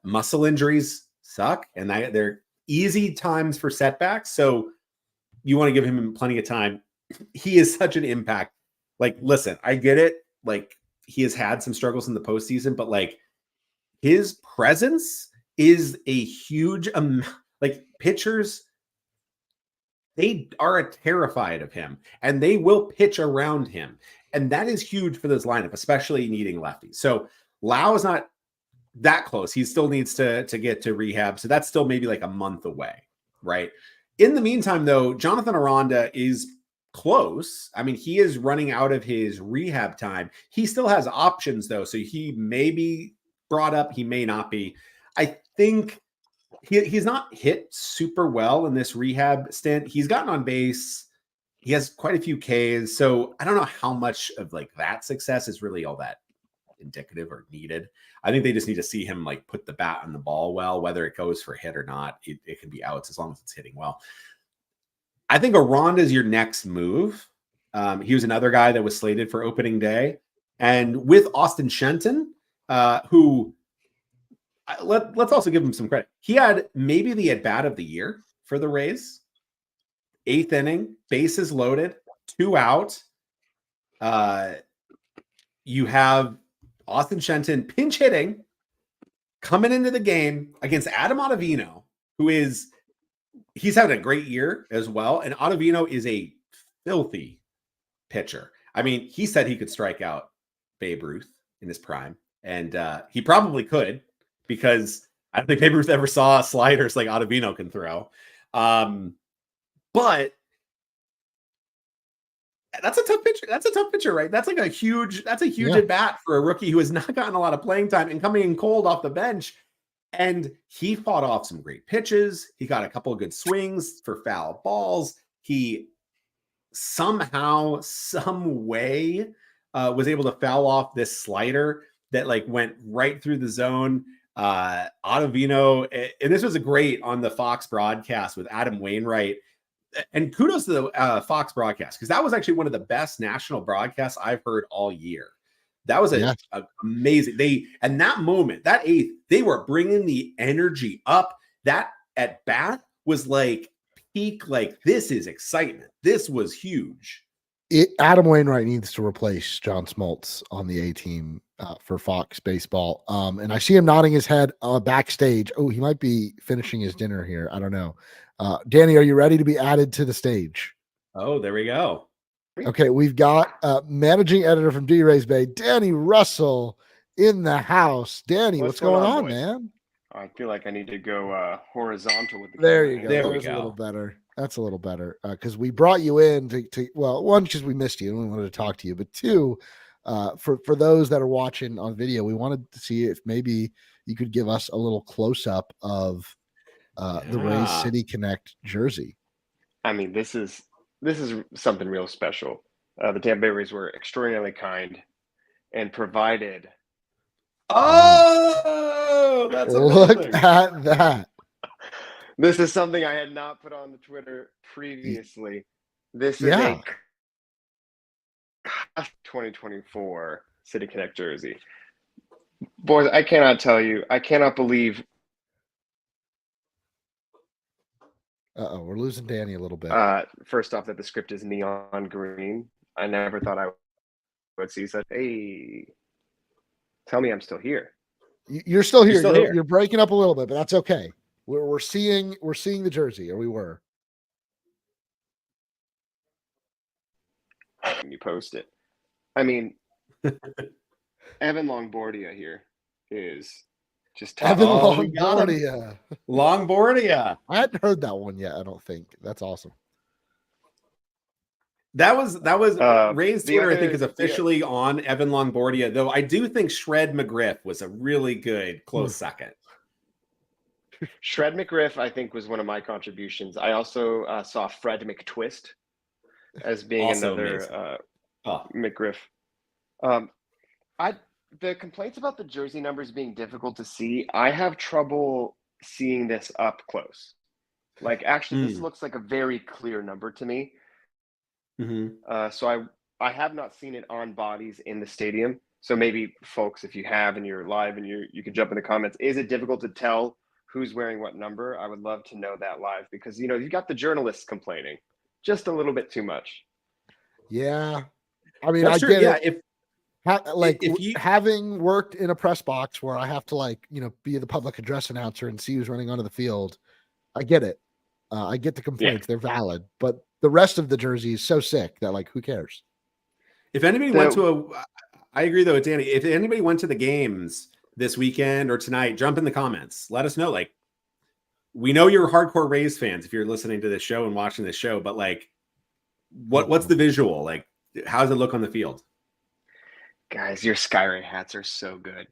Muscle injuries suck, and they're easy times for setbacks. So you want to give him plenty of time. He is such an impact. Like, listen, I get it. Like, he has had some struggles in the postseason, but like his presence is a huge like pitchers, they are terrified of him and they will pitch around him. And that is huge for this lineup, especially needing lefties. So Lau is not that close. He still needs to get to rehab. So that's still maybe like a month away, right? In the meantime, though, Jonathan Aranda is close. I mean, he is running out of his rehab time. He still has options, though. So he may be brought up. He may not be. I think he's not hit super well in this rehab stint. He's gotten on base. He has quite a few Ks. So I don't know how much of like that success is really all that indicative or needed. I think they just need to see him like put the bat on the ball well, whether it goes for hit or not. It can be outs as long as it's hitting well. I think Aranda is your next move. He was another guy that was slated for opening day. And with Austin Shenton, who let's also give him some credit. He had maybe the at-bat of the year for the Rays. 8th inning, bases loaded, 2 out. You have Austin Shenton pinch hitting, coming into the game against Adam Ottavino, he's having a great year as well. And Ottavino is a filthy pitcher. I mean, he said he could strike out Babe Ruth in his prime, and he probably could, because I don't think Babe Ruth ever saw sliders like Ottavino can throw. But that's a tough pitcher. That's a tough pitcher, right? That's a huge at bat for a rookie who has not gotten a lot of playing time and coming in cold off the bench. And he fought off some great pitches. He got a couple of good swings for foul balls. He somehow, some way was able to foul off this slider that like went right through the zone. Ottavino, and this was a great on the Fox broadcast with Adam Wainwright. And kudos to the Fox broadcast, because that was actually one of the best national broadcasts I've heard all year. That was amazing. And that moment, that 8th, they were bringing the energy up. That at bat was like peak, like this is excitement. This was huge. Adam Wainwright needs to replace John Smoltz on the A team for Fox Baseball. And I see him nodding his head backstage. Oh, he might be finishing his dinner here. I don't know. Danny, are you ready to be added to the stage? Oh, there we go. Okay, we've got managing editor from D-Rays Bay, Danny Russell, in the house. Danny, what's going on, boys? man? I feel like I need to go horizontal with the There camera. you go. There we That was a go. little better. That's a little better because we brought you in to well, one, because we missed you and we wanted to talk to you, but two, for those that are watching on video, we wanted to see if maybe you could give us a little close up of the Rays City Connect jersey. I mean, this is something real special. The Tampa Bay Rays were extraordinarily kind and provided. Oh, that's look amazing. at that. This is something I had not put on the Twitter previously. This is a 2024 City Connect jersey. Boys, I cannot tell you. I cannot believe. We're losing Danny a little bit. First off, that the script is neon green. I never thought I would see such. Hey, tell me I'm still here. You're still here. You're still here. You're breaking up a little bit, but that's okay. We're seeing the jersey, or we were. When you post it, I mean, Evan Longoria here is just top. Evan Longoria. Longoria. I hadn't heard that one yet. I don't think. That's awesome. That was Ray's Twitter. I think is officially on Evan Longoria, though. I do think Shred McGriff was a really good close second. Shred McGriff, I think, was one of my contributions. I also saw Fred McTwist as being Also another McGriff. The complaints about the jersey numbers being difficult to see, I have trouble seeing this up close. Like, actually, this looks like a very clear number to me. Mm-hmm. So I have not seen it on bodies in the stadium. So maybe, folks, if you have and you're live and you can jump in the comments, is it difficult to tell who's wearing what number? I would love to know that live because, you got the journalists complaining just a little bit too much. Yeah. I mean, That's I true. get it. If you having worked in a press box where I have to be the public address announcer and see who's running onto the field, I get it. I get the complaints. They're valid, but the rest of the jersey is so sick that who cares? If anybody went to I agree though with Danny. If anybody went to the games this weekend or tonight, jump in the comments. Let us know. We know you're hardcore Rays fans if you're listening to this show and watching this show, but what's the visual? How does it look on the field? Guys, your Skyray hats are so good.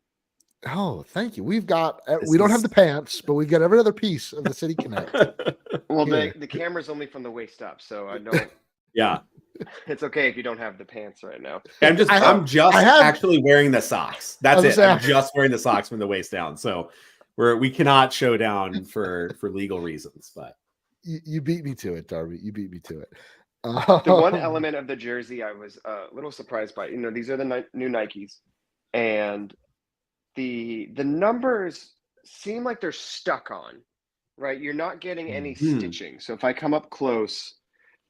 Oh, thank you. We don't have the pants, but we've got every other piece of the City Connect. Well, the camera's only from the waist up, so I don't. Yeah. It's okay if you don't have the pants right now. I'm just actually wearing the socks. That's it. I'm just wearing the socks from the waist down. So we cannot show down for legal reasons, but you beat me to it, Darby. You beat me to it. The one element of the jersey I was a little surprised by, these are the new Nikes, and the numbers seem like they're stuck on, right? You're not getting any stitching. So if I come up close,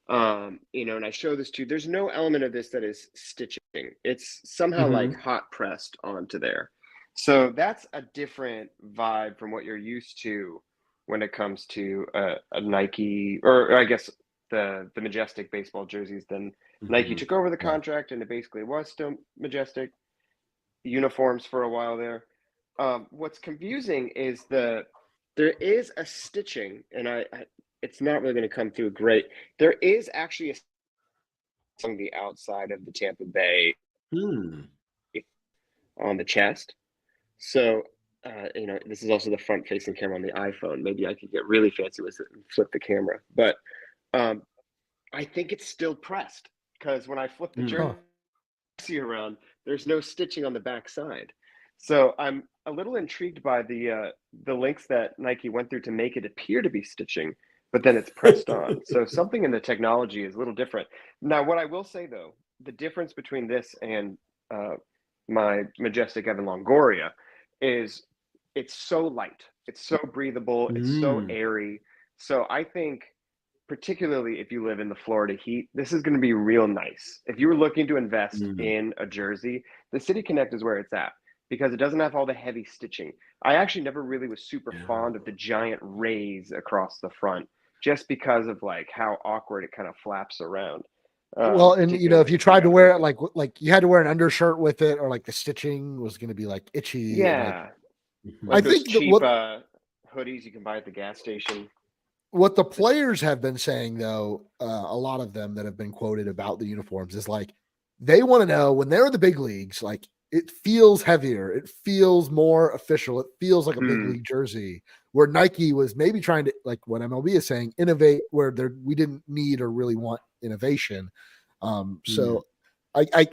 and I show this to you, there's no element of this that is stitching. It's somehow hot pressed onto there. So that's a different vibe from what you're used to when it comes to a Nike, or I guess the Majestic baseball jerseys. Then Nike took over the contract, and it basically was still Majestic uniforms for a while there. What's confusing is there is a stitching, and it's not really going to come through great. There is actually on the outside of the Tampa Bay on the chest. So, this is also the front-facing camera on the iPhone. Maybe I could get really fancy with it and flip the camera. But I think it's still pressed because when I flip the jersey around, there's no stitching on the back side. So I'm a little intrigued by the links that Nike went through to make it appear to be stitching, but then it's pressed on. So something in the technology is a little different. Now, what I will say, though, the difference between this and my Majestic Evan Longoria is it's so light. It's so breathable. It's so airy. So I think particularly if you live in the Florida heat, this is going to be real nice. If you were looking to invest in a jersey, the City Connect is where it's at because it doesn't have all the heavy stitching. I actually never really was super fond of the giant rays across the front just because of like how awkward it kind of flaps around. Well, and if you tried to wear it like you had to wear an undershirt with it, or like the stitching was going to be like itchy. Yeah, I those think cheap hoodies you can buy at the gas station. What the players have been saying, though, a lot of them that have been quoted about the uniforms is like they want to know when they're in the big leagues, like it feels heavier, it feels more official, it feels like a big league jersey. Where Nike was maybe trying to, like what MLB is saying, innovate where we didn't need or really want innovation. So I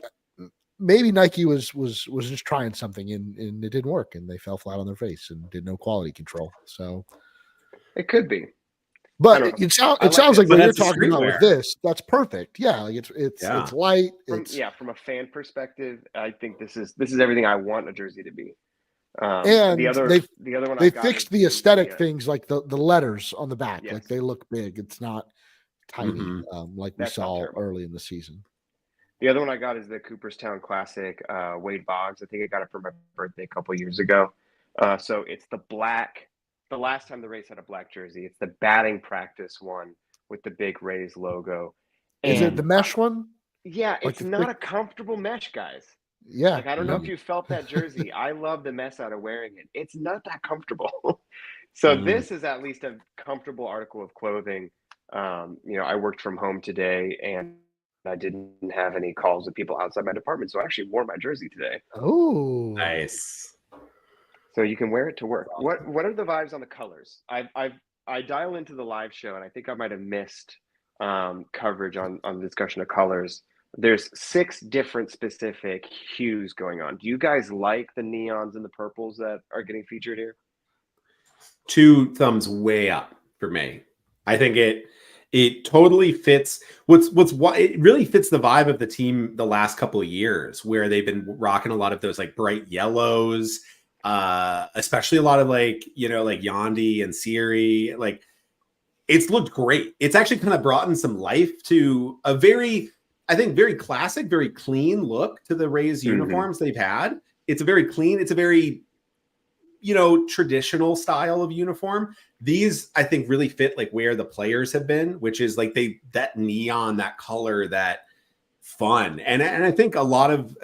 maybe Nike was just trying something and it didn't work and they fell flat on their face and did no quality control. So it could be. But it sounds like what you're talking about with this, that's perfect. Yeah, like it's light. From a fan perspective, I think this is everything I want a jersey to be. And the other one they fixed the aesthetic things like the letters on the back, like they look big. It's not tiny like we saw early in the season. The other one I got is the Cooperstown Classic, Wade Boggs. I think I got it for my birthday a couple years ago. So it's the black. The last time the Rays had a black jersey, it's the batting practice one with the big Rays logo. Is it the mesh one? Yeah, it's not a comfortable mesh, guys. Yeah. Like, I don't know if you felt that jersey. I love the mess out of wearing it. It's not that comfortable. So this is at least a comfortable article of clothing. I worked from home today and I didn't have any calls with people outside my department. So I actually wore my jersey today. Oh, nice. So you can wear it to work. What are the vibes on the colors? I dial into the live show and I think I might have missed coverage on the discussion of colors. There's 6 different specific hues going on. Do you guys like the neons and the purples that are getting featured here? 2 thumbs way up for me. I think it totally fits it really fits the vibe of the team the last couple of years where they've been rocking a lot of those like bright yellows, especially a lot of like Yandy and Siri. Like it's looked great. It's actually kind of brought in some life to a very classic, very clean look to the Rays uniforms they've had. It's a very clean, it's a very traditional style of uniform. These I think really fit like where the players have been, which is like that neon, that color, that fun. And I think a lot of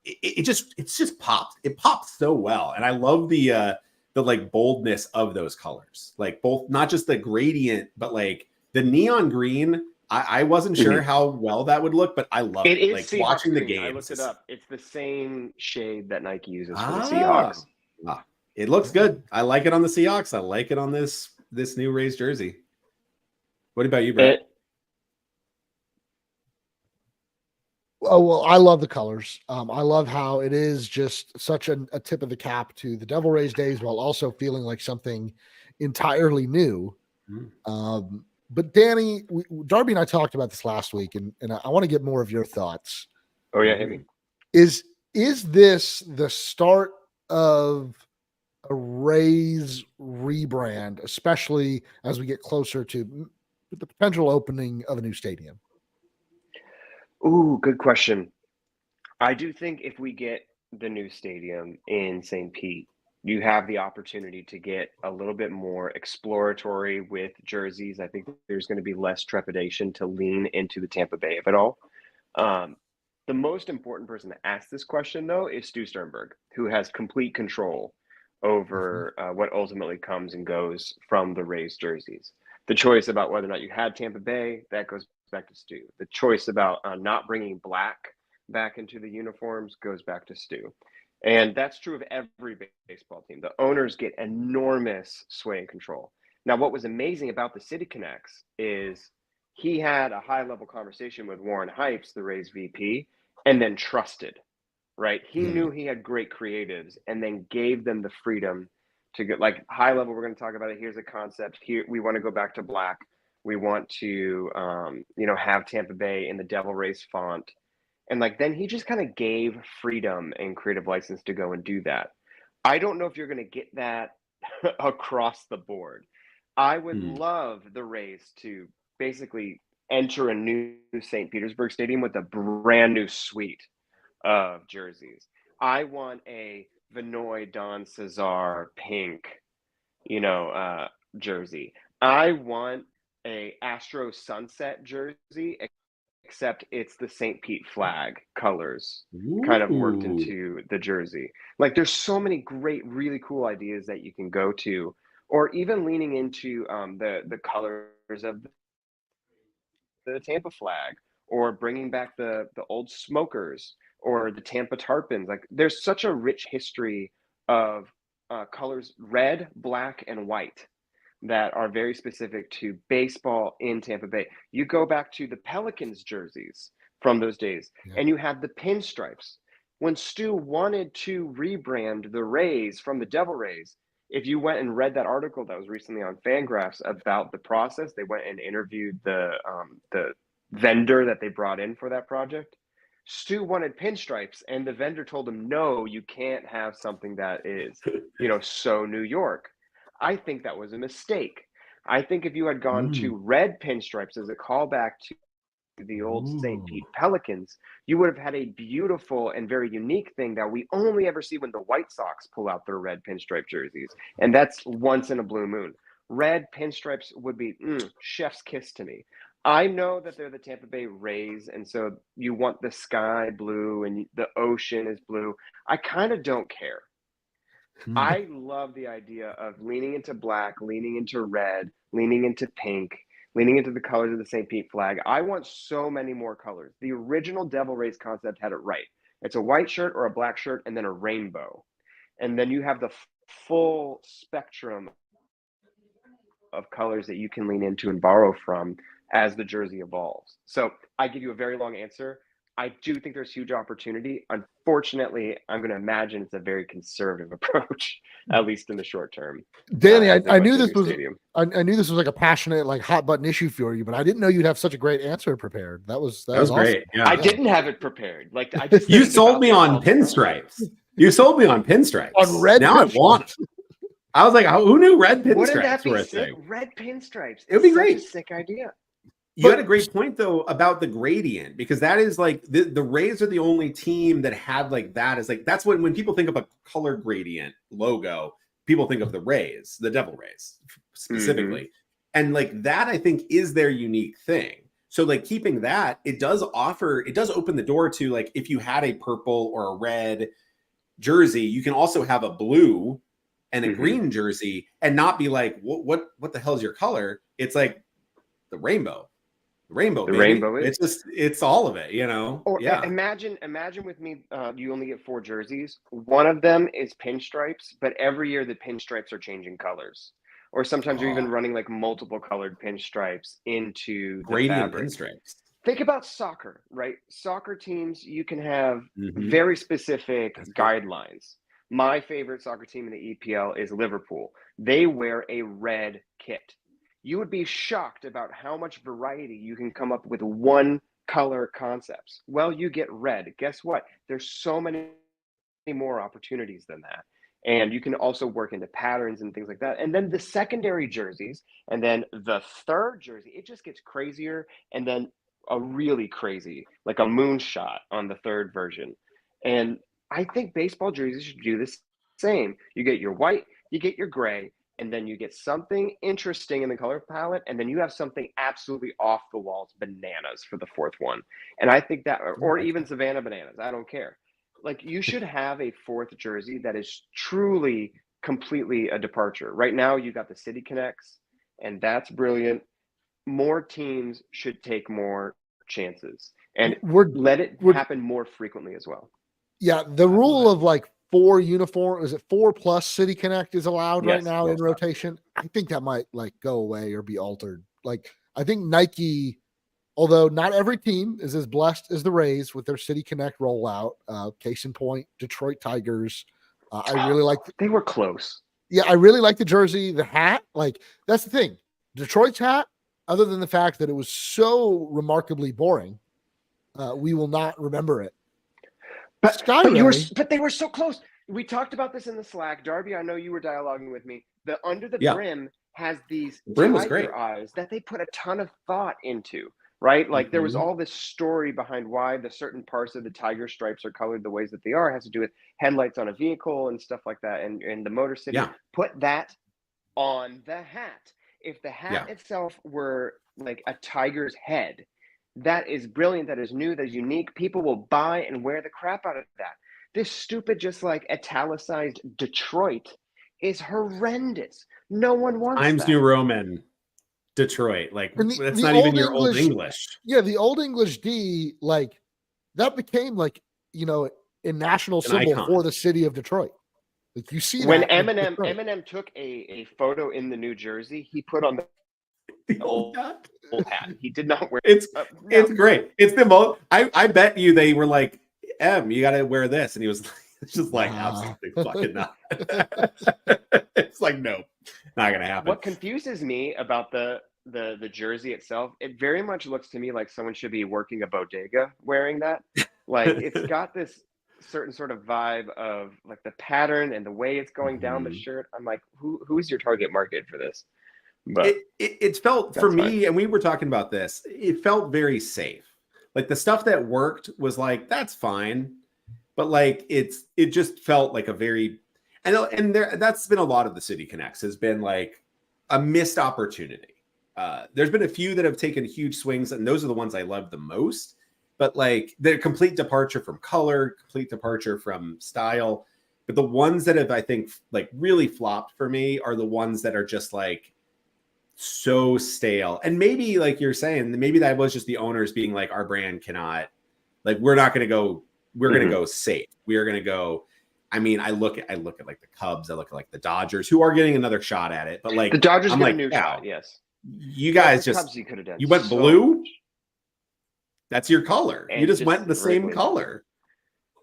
it's just popped. It pops so well. And I love the like boldness of those colors. Like both, not just the gradient, but like the neon green. I wasn't sure how well that would look, but I love it. It like is watching the game. games. I looked it up. It's the same shade that Nike uses for the Seahawks. It looks good. I like it on the Seahawks. I like it on this new Rays jersey. What about you, Brett? Oh, well, I love the colors. I love how it is just such a tip of the cap to the Devil Rays days while also feeling like something entirely new. But Danny, Darby and I talked about this last week, and I want to get more of your thoughts. Oh, yeah, hit me. Is this the start of a Rays rebrand, especially as we get closer to the potential opening of a new stadium? Ooh, good question. I do think if we get the new stadium in St. Pete, you have the opportunity to get a little bit more exploratory with jerseys. I think there's going to be less trepidation to lean into the Tampa Bay of it all. The most important person to ask this question, though, is Stu Sternberg, who has complete control over what ultimately comes and goes from the Rays jerseys. The choice about whether or not you had Tampa Bay, that goes back to Stu. The choice about not bringing black back into the uniforms goes back to Stu. And that's true of every baseball team. The owners get enormous sway and control. Now, what was amazing about the City Connects is he had a high-level conversation with Warren Hypes, the Rays VP, and then trusted, right? He knew he had great creatives and then gave them the freedom to get, like, high level, we're going to talk about it. Here's a concept. Here, we want to go back to black. We want to, have Tampa Bay in the Devil Rays font. And like, then he just kind of gave freedom and creative license to go and do that. I don't know if you're going to get that across the board. I would love the Rays to basically enter a new St. Petersburg Stadium with a brand new suite of jerseys. I want a Vinoy Don Cesar pink, jersey. I want a Astro Sunset jersey, except it's the St. Pete flag colors kind of worked Ooh. into the jersey. Like, there's so many great, really cool ideas that you can go to, or even leaning into the colors of the Tampa flag, or bringing back the old smokers or the Tampa tarpons. Like, there's such a rich history of colors, red, black, and white, that are very specific to baseball in Tampa Bay. You go back to the Pelicans jerseys from those days, and you have the pinstripes. When Stu wanted to rebrand the Rays from the Devil Rays, if you went and read that article that was recently on Fangraphs about the process, they went and interviewed the vendor that they brought in for that project. Stu wanted pinstripes, and the vendor told him, no, you can't have something that is, so New York. I think that was a mistake. I think if you had gone to red pinstripes as a callback to the old St. Pete Pelicans, you would have had a beautiful and very unique thing that we only ever see when the White Sox pull out their red pinstripe jerseys. And that's once in a blue moon. Red pinstripes would be chef's kiss to me. I know that they're the Tampa Bay Rays, and so you want the sky blue and the ocean is blue. I kind of don't care. I love the idea of leaning into black, leaning into red, leaning into pink, leaning into the colors of the St. Pete flag. I want so many more colors. The original Devil Rays concept had it right. It's a white shirt or a black shirt and then a rainbow. And then you have the full spectrum of colors that you can lean into and borrow from as the jersey evolves. So I give you a very long answer. I do think there's huge opportunity. Unfortunately, I'm going to imagine it's a very conservative approach, at least in the short term. Danny, I knew this was I knew this was like a passionate, like hot button issue for you, but I didn't know you'd have such a great answer prepared. That was awesome. Great. Yeah. I didn't have it prepared. Like, I just you sold me on pinstripes. You sold me on pinstripes. On red. Now I want it. I was like, who knew red pinstripes Wouldn't that be were a sick? thing? Red pinstripes. It would be great. A sick idea. You had a great point though about the gradient, because that is like the Rays are the only team that had like that as like, that's when people think of a color gradient logo, people think of the Rays, the Devil Rays specifically. And like that, I think, is their unique thing. So like keeping that, it does open the door to, like, if you had a purple or a red jersey, you can also have a blue and a green jersey and not be like, what the hell is your color? It's like the rainbow. Rainbow. It's all of it, Or imagine with me, you only get 4 jerseys. One of them is pinstripes, but every year the pinstripes are changing colors, or sometimes you're even running like multiple colored pinstripes into the fabric. Pinstripes. Think about soccer, right? Soccer teams, you can have very specific guidelines. My favorite soccer team in the EPL is Liverpool. They wear a red kit. You would be shocked about how much variety you can come up with one color concepts. Well, you get red. Guess what? There's so many more opportunities than that. And you can also work into patterns and things like that. And then the secondary jerseys, and then the third jersey, it just gets crazier. And then a really crazy, like a moonshot on the third version. And I think baseball jerseys should do the same. You get your white, you get your gray, and then you get something interesting in the color palette, and then you have something absolutely off the walls, bananas for the fourth one. And I think that, or even Savannah bananas, I don't care. Like, you should have a fourth jersey that is truly, completely a departure. Right now, you got the City Connects, and that's brilliant. More teams should take more chances and let it happen more frequently as well. Yeah, the rule of like 4 uniform, is it 4+ City Connect is allowed right now in rotation? I think that might like go away or be altered. Like, I think Nike, although not every team is as blessed as the Rays with their City Connect rollout, case in point, Detroit Tigers. I really like. They were close. Yeah, I really like the jersey, the hat. Like, that's the thing. Detroit's hat, other than the fact that it was so remarkably boring, we will not remember it. But they were so close. We talked about this in the Slack. Darby, I know you were dialoguing with me. The under the brim has these Brim was great. tiger eyes that they put a ton of thought into, right? Like there was all this story behind why the certain parts of the tiger stripes are colored the ways that they are. It has to do with headlights on a vehicle and stuff like that. And the Motor City put that on the hat. If the hat itself were like a tiger's head, that is brilliant, that is new, that is unique. People will buy and wear the crap out of that. This stupid, just like italicized Detroit is horrendous. No one wants Times that. New Roman Detroit. Like that's the not even your old English. Yeah, the old English D, like that became like, you know, a national symbol icon for the city of Detroit. Like you see when that Eminem took a photo in the New Jersey, he put on the old hat. He did not wear it's great. It's the most I bet you they were like, you gotta wear this, and he was just like absolutely fucking not. It's like, no, not gonna happen. What confuses me about the jersey itself, it very much looks to me like someone should be working a bodega wearing that. Like it's got this certain sort of vibe of like the pattern and the way it's going down the shirt. I'm like, who's your target market for this? But it felt for me, and we were talking about this, it felt very safe. Like the stuff that worked was like, that's fine. But like it just felt like a very that's been a lot of the City Connects has been like a missed opportunity. There's been a few that have taken huge swings, and those are the ones I love the most. But like the complete departure from color, complete departure from style. But the ones that have, I think, like really flopped for me are the ones that are just like so stale. And maybe like you're saying, maybe that was just the owners being like, our brand cannot, like, we're not going to go, we're going to go safe. We are going to go. I mean, I look at like the Cubs, I look at like the Dodgers, who are getting another shot at it. But like the Dodgers get like, a new shot, yes. You guys Cubs, you could have done. You went blue. That's your color. And you just went the same color.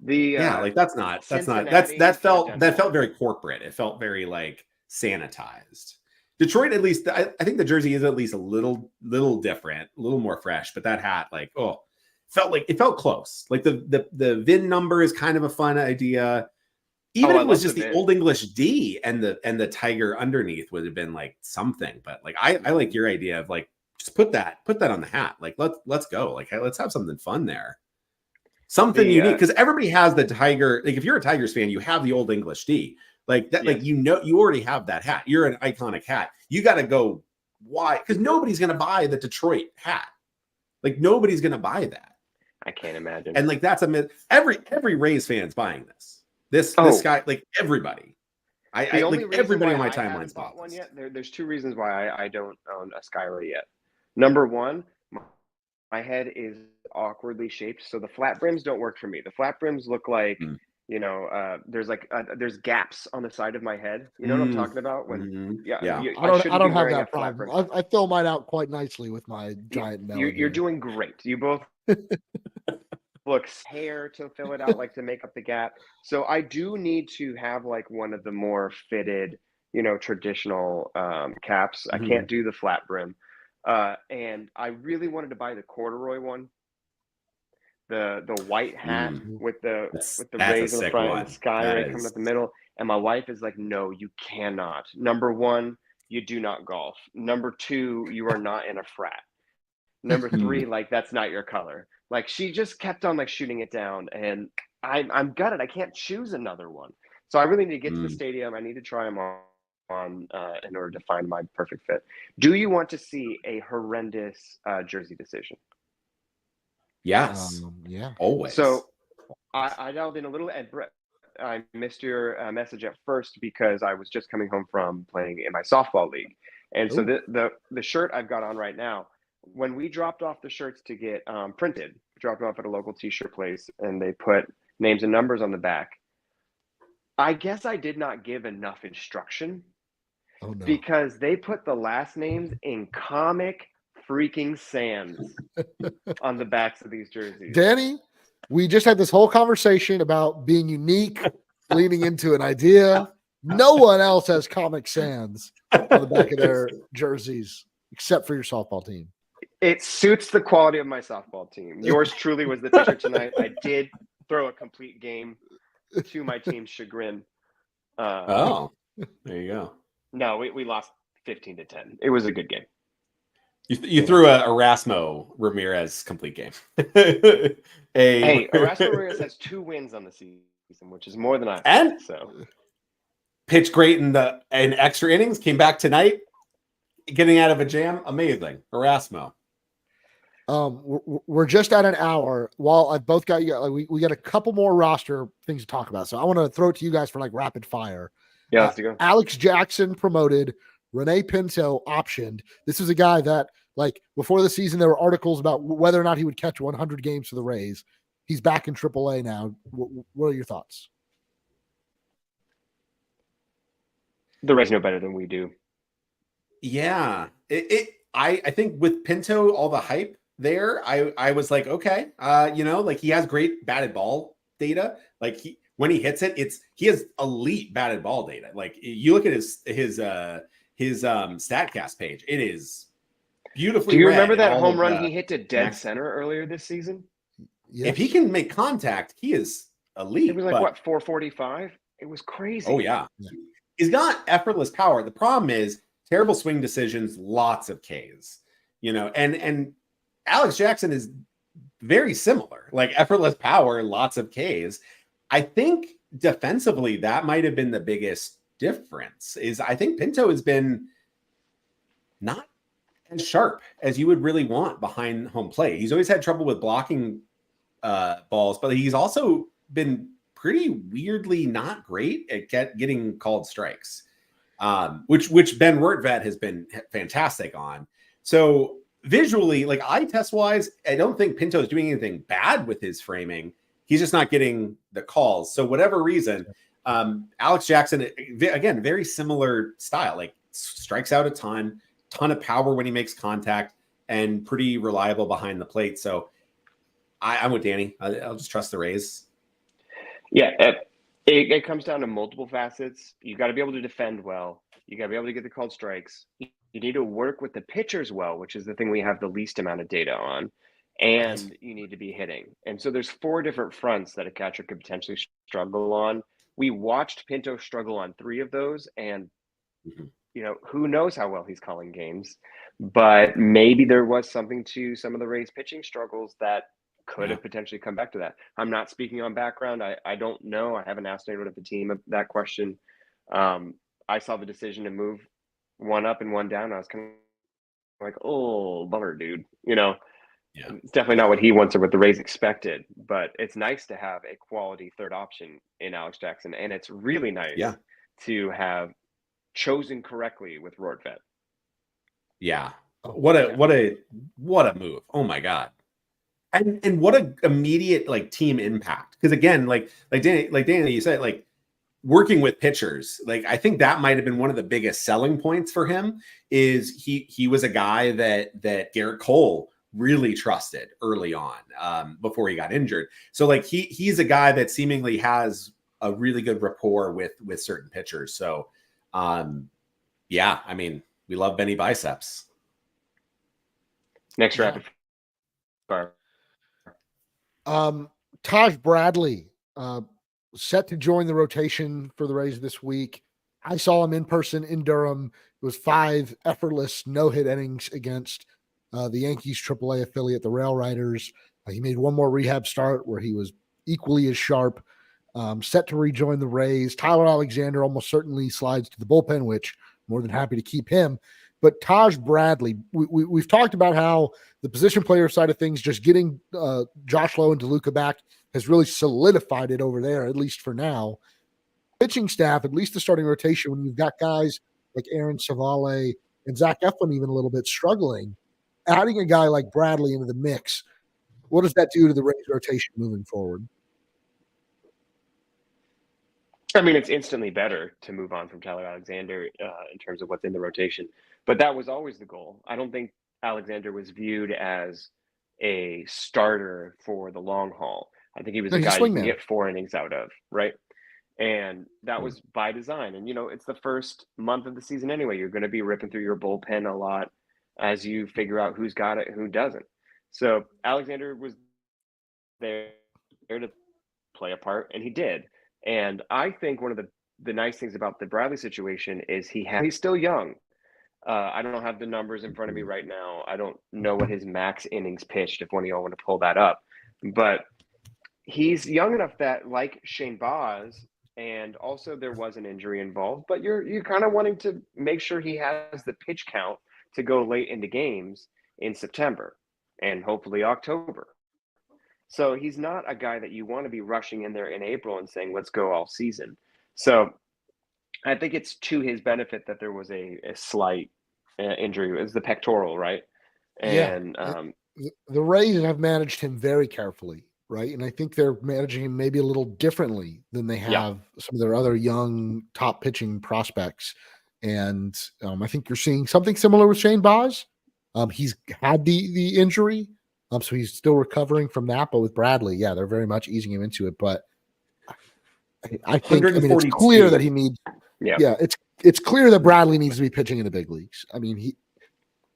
Like that felt very corporate. It felt very like sanitized. Detroit, at least, I think the jersey is at least a little different, a little more fresh. But that hat, like, it felt close. Like the VIN number is kind of a fun idea. Even if it was just the Old English D and the tiger underneath would have been like something. But like I like your idea of like, just put that on the hat. Like let's go. Like let's have something fun there. Something unique, because everybody has the tiger. Like if you're a Tigers fan, you have the Old English D. Like that, like you already have that hat. You're an iconic hat. You got to go. Why? Because nobody's gonna buy the Detroit hat. Like nobody's gonna buy that. I can't imagine. And like that's a myth. Every Rays fan's buying this. This guy, like everybody. I like everybody on my timeline's bought one yet. There's two reasons why I don't own a Skyray yet. Number one, my head is awkwardly shaped, so the flat brims don't work for me. The flat brims look like there's gaps on the side of my head. You know what I'm talking about? When I don't have that problem. I fill mine out quite nicely with my giant melon. You're doing great. You both looks hair to fill it out, like to make up the gap. So I do need to have like one of the more fitted, traditional caps. I can't do the flat brim. And I really wanted to buy the corduroy one, the white hat with the rays in the front and Skyray coming up the middle. And my wife is like, no, you cannot. Number one, you do not golf. Number two, you are not in a frat. Number three, like that's not your color. Like she just kept on like shooting it down, and I'm gutted. I can't choose another one. So I really need to get to the stadium. I need to try them on in order to find my perfect fit. Do you want to see a horrendous jersey decision? Yes. Yeah. Always. So I dialed in a little, and Brett, I missed your message at first because I was just coming home from playing in my softball league, and so the shirt I've got on right now. When we dropped off the shirts to get printed, dropped off at a local t-shirt place, and they put names and numbers on the back. I guess I did not give enough instruction because they put the last names in Comic freaking Sans on the backs of these jerseys. Danny, we just had this whole conversation about being unique, leaning into an idea. No one else has Comic Sans on the back of their jerseys except for your softball team. It suits the quality of my softball team. Yours truly was the t-shirt tonight. I did throw a complete game to my team's chagrin. There you go. No, we lost 15-10. It was a good game. You threw a Erasmo Ramirez complete game. Hey, Erasmo Ramirez has 2 wins on the season, which is more than I and so pitched great in extra innings. Came back tonight, getting out of a jam. Amazing, Erasmo. We're just at an hour. While I've both got you, we got a couple more roster things to talk about. So I want to throw it to you guys for like rapid fire. yeah, let's go. Alex Jackson promoted. Renee Pinto optioned. This is a guy that, like, before the season, there were articles about whether or not he would catch 100 games for the Rays. He's back in AAA now. What are your thoughts? The Rays know better than we do. Yeah, I think with Pinto, all the hype there, I was like, okay, like he has great batted ball data. Like when he hits it, he has elite batted ball data. Like you look at his StatCast page, it is beautifully. Do you remember that home run he hit to dead center earlier this season? Yes. If he can make contact, he is elite. It was like what, 445? It was crazy. Oh yeah. He's got effortless power. The problem is terrible swing decisions, lots of Ks. And Alex Jackson is very similar, like effortless power, lots of Ks. I think defensively, that might have been the biggest difference. Is I think Pinto has been not as sharp as you would really want behind home plate. He's always had trouble with blocking balls, but he's also been pretty weirdly not great at getting called strikes, which Ben Wertvet has been fantastic on. So visually, like eye test wise, I don't think Pinto is doing anything bad with his framing. He's just not getting the calls. So whatever reason, Alex Jackson, again, very similar style, like strikes out a ton of power when he makes contact and pretty reliable behind the plate. So I'm with Danny. I'll just trust the Rays. Yeah, it comes down to multiple facets. You got to be able to defend well. You got to be able to get the called strikes. You need to work with the pitchers well, which is the thing we have the least amount of data on. And you need to be hitting. And so there's 4 different fronts that a catcher could potentially struggle on. We watched Pinto struggle on 3 of those. And, who knows how well he's calling games. But maybe there was something to some of the Rays pitching struggles that could have potentially come back to that. I'm not speaking on background. I don't know. I haven't asked anyone at the team that question. I saw the decision to move one up and one down. I was kind of like, oh, bummer, dude. It's definitely not what he wants or what the Rays expected, but it's nice to have a quality third option in Alex Jackson. And it's really nice to have chosen correctly with Rortvet. Yeah. What a move. Oh my God. And what a immediate like team impact. Because again, like Danny, you said, like working with pitchers, like I think that might have been one of the biggest selling points for him. Is he was a guy that Garrett Cole really trusted early on before he got injured. So like he's a guy that seemingly has a really good rapport with certain pitchers. So yeah, I mean, we love Benny Biceps. Next rapid fire. Taj Bradley set to join the rotation for the Rays this week. I saw him in person in Durham. It was 5 effortless no-hit innings against the Yankees AAA affiliate, the Rail Riders. He made one more rehab start where he was equally as sharp. Set to rejoin the Rays. Tyler Alexander almost certainly slides to the bullpen, which I'm more than happy to keep him. But Taj Bradley, we've talked about how the position player side of things, just getting Josh Lowe and DeLuca back has really solidified it over there, at least for now. Pitching staff, at least the starting rotation, when you've got guys like Aaron Savale and Zach Eflin even a little bit struggling, adding a guy like Bradley into the mix, what does that do to the Rays rotation moving forward? I mean, it's instantly better to move on from Tyler Alexander in terms of what's in the rotation. But that was always the goal. I don't think Alexander was viewed as a starter for the long haul. I think he was a guy you can get 4 innings out of, right? And that was by design. And, it's the first month of the season anyway. You're going to be ripping through your bullpen a lot as you figure out who's got it and who doesn't. So Alexander was there to play a part, and he did. And I think one of the nice things about the Bradley situation is he's still young. I don't have the numbers in front of me right now. I don't know what his max innings pitched, if one of y'all want to pull that up. But he's young enough that, like Shane Baz, and also there was an injury involved, but you're kind of wanting to make sure he has the pitch count to go late into games in September and hopefully October. So he's not a guy that you want to be rushing in there in April and saying, let's go all season. So I think it's to his benefit that there was a slight injury. It was the pectoral, right? And the Rays have managed him very carefully, right? And I think they're managing him maybe a little differently than they have some of their other young top pitching prospects. And I think you're seeing something similar with Shane Baz. He's had the injury, so he's still recovering from that. But with Bradley, they're very much easing him into it. But I think it's clear that he needs. Yeah, it's clear that Bradley needs to be pitching in the big leagues. I mean,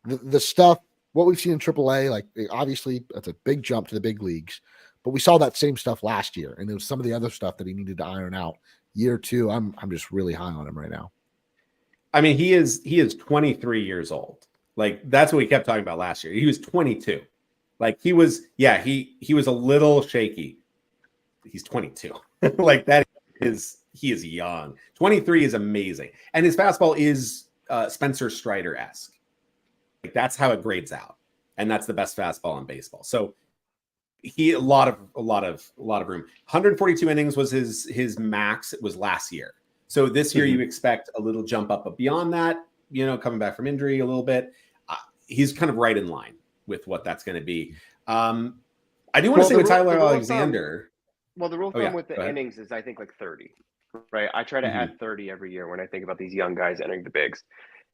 the stuff what we've seen in AAA, like obviously that's a big jump to the big leagues, but we saw that same stuff last year, and there was some of the other stuff that he needed to iron out. Year two, I'm just really high on him right now. I mean, he is 23 years old. Like that's what we kept talking about last year. He was 22. Like he was a little shaky. He's 22. Like that is. He is young. 23 is amazing. And his fastball is Spencer Strider-esque. Like that's how it grades out. And that's the best fastball in baseball. So he a lot of room. 142 innings was his max. It was last year. So this year you expect a little jump up, but beyond that, coming back from injury a little bit, he's kind of right in line with what that's going to be. I do want to say with Tyler Alexander. The rule of thumb with the innings is I think like 30. Right. I try to add 30 every year when I think about these young guys entering the bigs.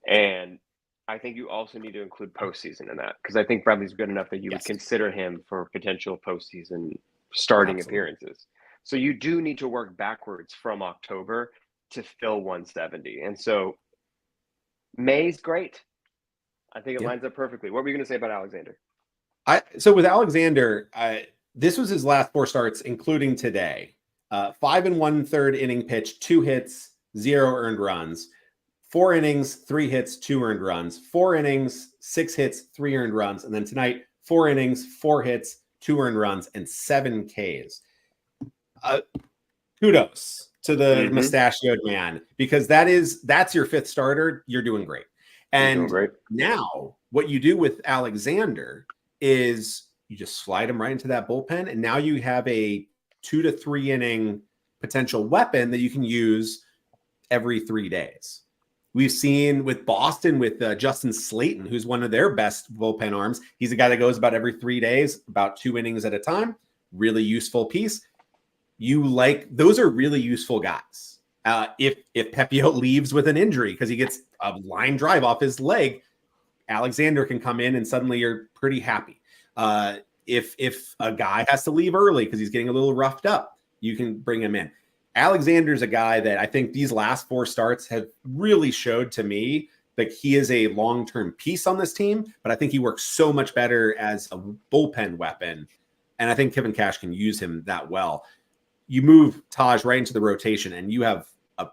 And I think you also need to include postseason in that, because I think Bradley's good enough that you would consider him for potential postseason starting appearances. So you do need to work backwards from October to fill 170. And so May's great. I think it lines up perfectly. What were you going to say about Alexander? So with Alexander, this was his last 4 starts, including today. 5 1/3 inning pitch, 2 hits, 0 earned runs. 4 innings, 3 hits, 2 earned runs. 4 innings, 6 hits, 3 earned runs. And then tonight, 4 innings, 4 hits, 2 earned runs, and 7 Ks. Kudos to the mustachioed man, because that's your 5th starter. You're doing great. And now what you do with Alexander is you just slide him right into that bullpen. And now you have a 2 to 3 inning potential weapon that you can use every 3 days. We've seen with Boston with Justin Slayton, who's one of their best bullpen arms. He's a guy that goes about every 3 days, about 2 innings at a time. Really useful piece. Those are really useful guys. If Pepio leaves with an injury because he gets a line drive off his leg, Alexander can come in and suddenly you're pretty happy. If a guy has to leave early because he's getting a little roughed up, you can bring him in. Alexander's a guy that I think these last 4 starts have really showed to me that he is a long-term piece on this team, but I think he works so much better as a bullpen weapon. And I think Kevin Cash can use him that well. You move Taj right into the rotation and you have a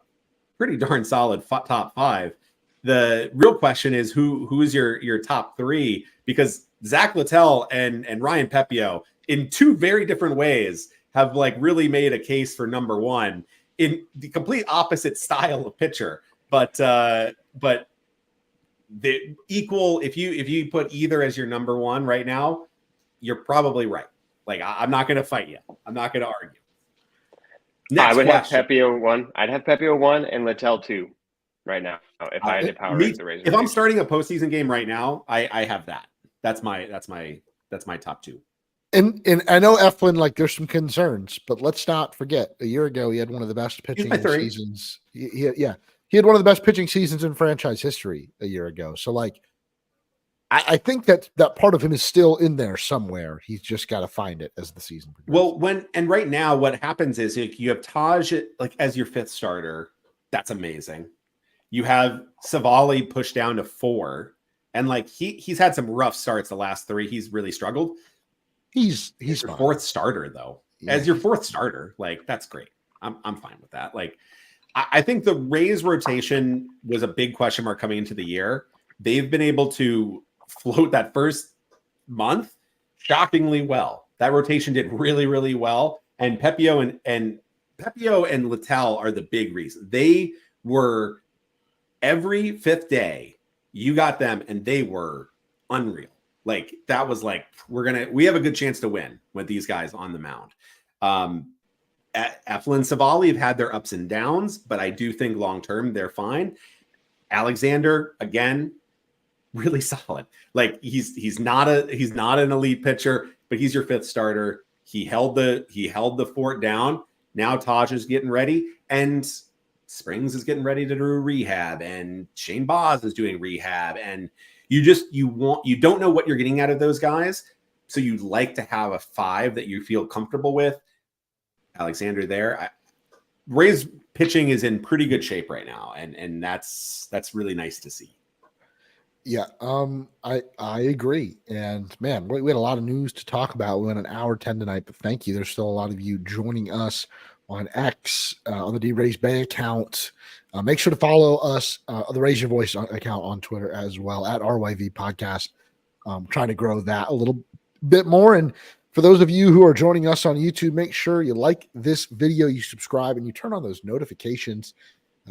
pretty darn solid top 5. The real question is who's your top 3, because Zach Littell and Ryan Pepio in 2 very different ways have really made a case for number 1 in the complete opposite style of pitcher. But the equal, if you put either as your number 1 right now, you're probably right. I'm not going to fight you. I'm not going to argue. I would have Pepio 1. I'd have Pepio 1 and Littell 2 right now. If I had to power rank the Razors. If I'm starting a postseason game right now, I have that. That's my top 2. And I know Eflin, there's some concerns, but let's not forget a year ago he had one of the best pitching seasons. He had one of the best pitching seasons in franchise history a year ago. So I think that part of him is still in there somewhere. He's just got to find it as the season progresses. Well, right now what happens is you have Taj as your 5th starter. That's amazing. You have Savali pushed down to 4, and he's had some rough starts the last 3. He's really struggled. He's your 4th starter though. Yeah. As your 4th starter, that's great. I'm fine with that. I think the Rays rotation was a big question mark coming into the year. they've been able to float that first month shockingly well. That rotation did really, really well. And Pepio and Littell are the big reason. They were every fifth day, you got them, and they were unreal. Like that was like, we have a good chance to win with these guys on the mound. Eflin and Savali have had their ups and downs, but I do think long-term they're fine. Alexander, again, really solid. Like he's not an elite pitcher, but he's your fifth starter. He held the fort down. Now Taj is getting ready, and Springs is getting ready to do rehab, and Shane Boz is doing rehab, and you don't know what you're getting out of those guys, so you'd like to have a 5 that you feel comfortable with. Alexander there. Ray's pitching is in pretty good shape right now, and that's really nice to see. Yeah, I agree. And man, we had a lot of news to talk about. We went an hour 10 tonight, but thank you. There's still a lot of you joining us on X, on the D-Raise Bay account. Make sure to follow us, the Raise Your Voice account on Twitter as well, at RYV Podcast. Trying to grow that a little bit more. And for those of you who are joining us on YouTube, make sure you like this video, you subscribe, and you turn on those notifications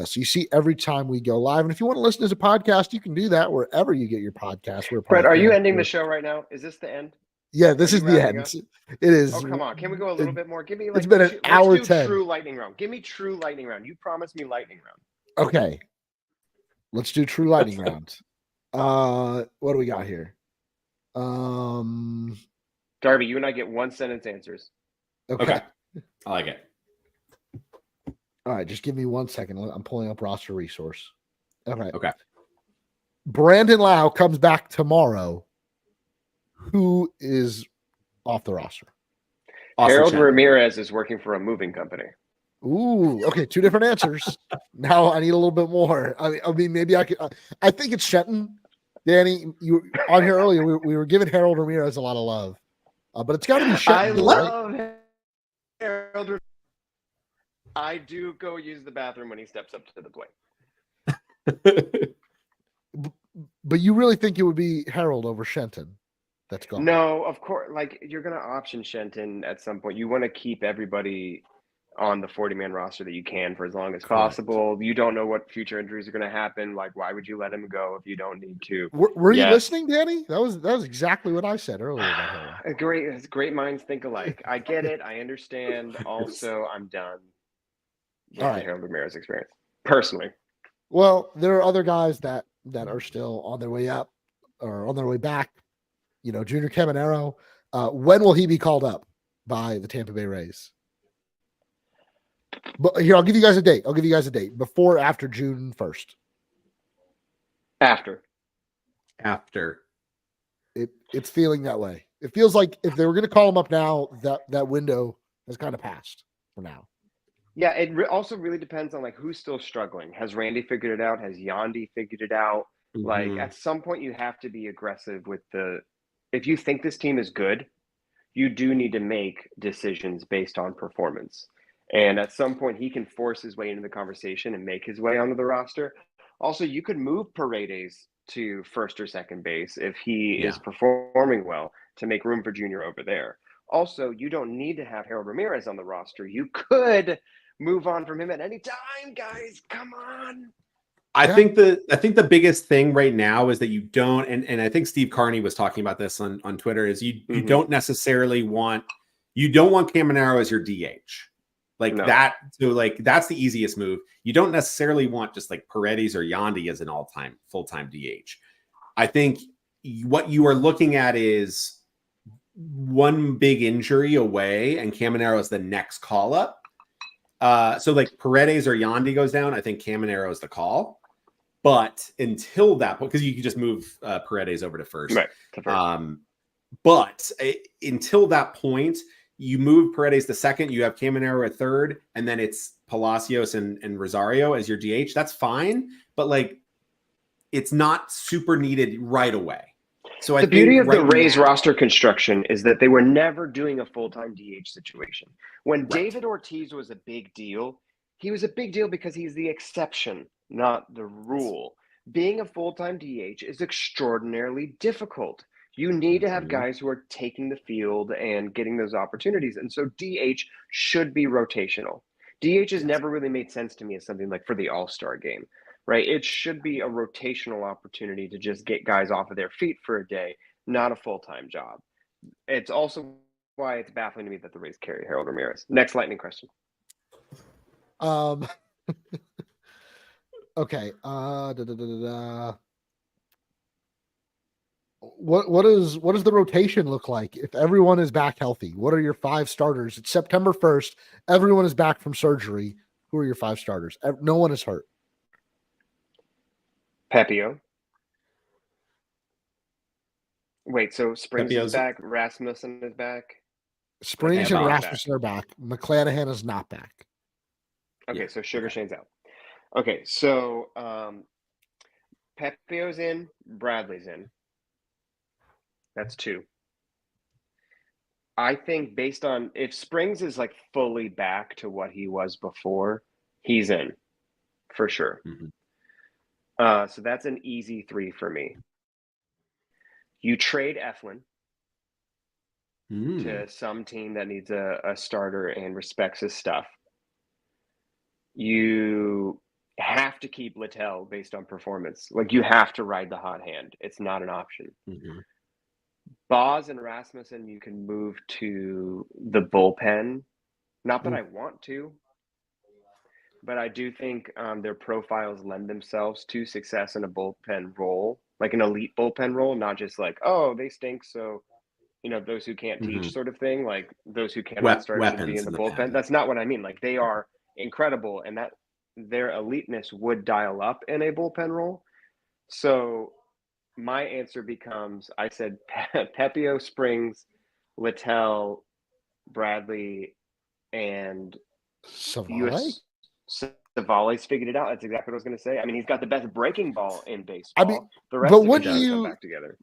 so you see every time we go live. And if you want to listen as a podcast, you can do that wherever you get your podcast. Brett, are you ending the show right now? Is this the end? Yeah, this is the end. Up? It is. Oh, come on. Can we go a little bit more? Give me like, it's been an hour 10. True lightning round. Give me true lightning round. You promised me lightning round. Okay. Let's do true lightning round. What do we got here? Darby, you and I get 1 sentence answers. Okay. I like it. All right, just give me 1 second. I'm pulling up roster resource. Okay. Brandon Lau comes back tomorrow. Who is off the roster? Harold Ramirez is working for a moving company. Ooh, okay, 2 different answers. Now I need a little bit more. I mean, maybe I could. I think it's Shenton. Danny, you on here earlier. We were giving Harold Ramirez a lot of love, but it's got to be Shenton. I love Harold. I do go use the bathroom when he steps up to the plate. But you really think it would be Harold over Shenton? That's gone. No, of course. Like you're going to option Shenton at some point. You want to keep everybody on the 40-man roster that you can for as long as possible. You don't know what future injuries are going to happen. Like, why would you let him go if you don't need to? Were you listening, Danny? That was exactly what I said earlier about him. Great minds think alike. I get it. I understand. Also, I'm done. All right. Harold Ramirez experience personally. Well, there are other guys that are still on their way up or on their way back. You know, Junior Caminero. When will he be called up by the Tampa Bay Rays? But here, I'll give you guys a date. Before or after June 1st? After. It's feeling that way. It feels like if they were going to call him up now, that window has kind of passed for now. Yeah, it also really depends on like who's still struggling. Has Randy figured it out? Has Yandy figured it out? Mm-hmm. Like at some point you have to be aggressive with if you think this team is good, you do need to make decisions based on performance. And at some point he can force his way into the conversation and make his way onto the roster. Also, you could move Paredes to first or second base if he is performing well to make room for Junior over there. Also, you don't need to have Harold Ramirez on the roster. You could move on from him at any time, guys. Come on. I think the biggest thing right now is that you don't, and I think Steve Carney was talking about this on Twitter, is you don't necessarily want Caminero as your DH. Like that, so like that's the easiest move. You don't necessarily want just like Paredes or Yandy as an all-time full-time DH. I think what you are looking at is one big injury away, and Caminero is the next call up. So like Paredes or Yandy goes down, I think Caminero is the call. But until that point, because you can just move Paredes over to first. Right. But until that point, you move Paredes to second, you have Caminero at third, and then it's Palacios and Rosario as your DH. That's fine, but like it's not super needed right away. So the beauty of the Rays roster construction is that they were never doing a full-time DH situation. When David Ortiz was a big deal, he was a big deal because he's the exception, not the rule. being a full-time DH is extraordinarily difficult. You need to have guys who are taking the field and getting those opportunities. And so DH should be rotational. DH has never really made sense to me as something like for the All-Star game, right? It should be a rotational opportunity to just get guys off of their feet for a day, not a full-time job. It's also why it's baffling to me that the Rays carry Harold Ramirez. Next lightning question. Okay. What does the rotation look like if everyone is back healthy? What are your 5 starters? It's September 1st. Everyone is back from surgery. Who are your 5 starters? No one is hurt. Pepio. Wait, so Springs Pepio's- is back, Rasmussen is back. Springs Yeah, and Bob's Rasmussen are back. McClanahan is not back. Okay, Yeah, so Sugar okay. Shane's out. Okay, so Pepio's in, Bradley's in. That's 2. I think based on if Springs is like fully back to what he was before, he's in for sure. So that's an easy 3 for me. You trade Eflin to some team that needs a starter and respects his stuff. You have to keep Littell based on performance. Like you have to ride the hot hand. It's not an option. Boz and Rasmussen, you can move to the bullpen. Not that I want to, but I do think their profiles lend themselves to success in a bullpen role, like an elite bullpen role, not just like, oh, they stink, so those who can't teach sort of thing, like those who cannot start should be in the bullpen. That's not what I mean. Like they are incredible, and that their eliteness would dial up in a bullpen role. So my answer becomes, I said Pepio, Springs, Littell, Bradley, and Savale? Savale's figured it out. That's exactly what I was going to say. I mean, he's got the best breaking ball in baseball. I mean, the rest but of it wouldn't does you- come back together.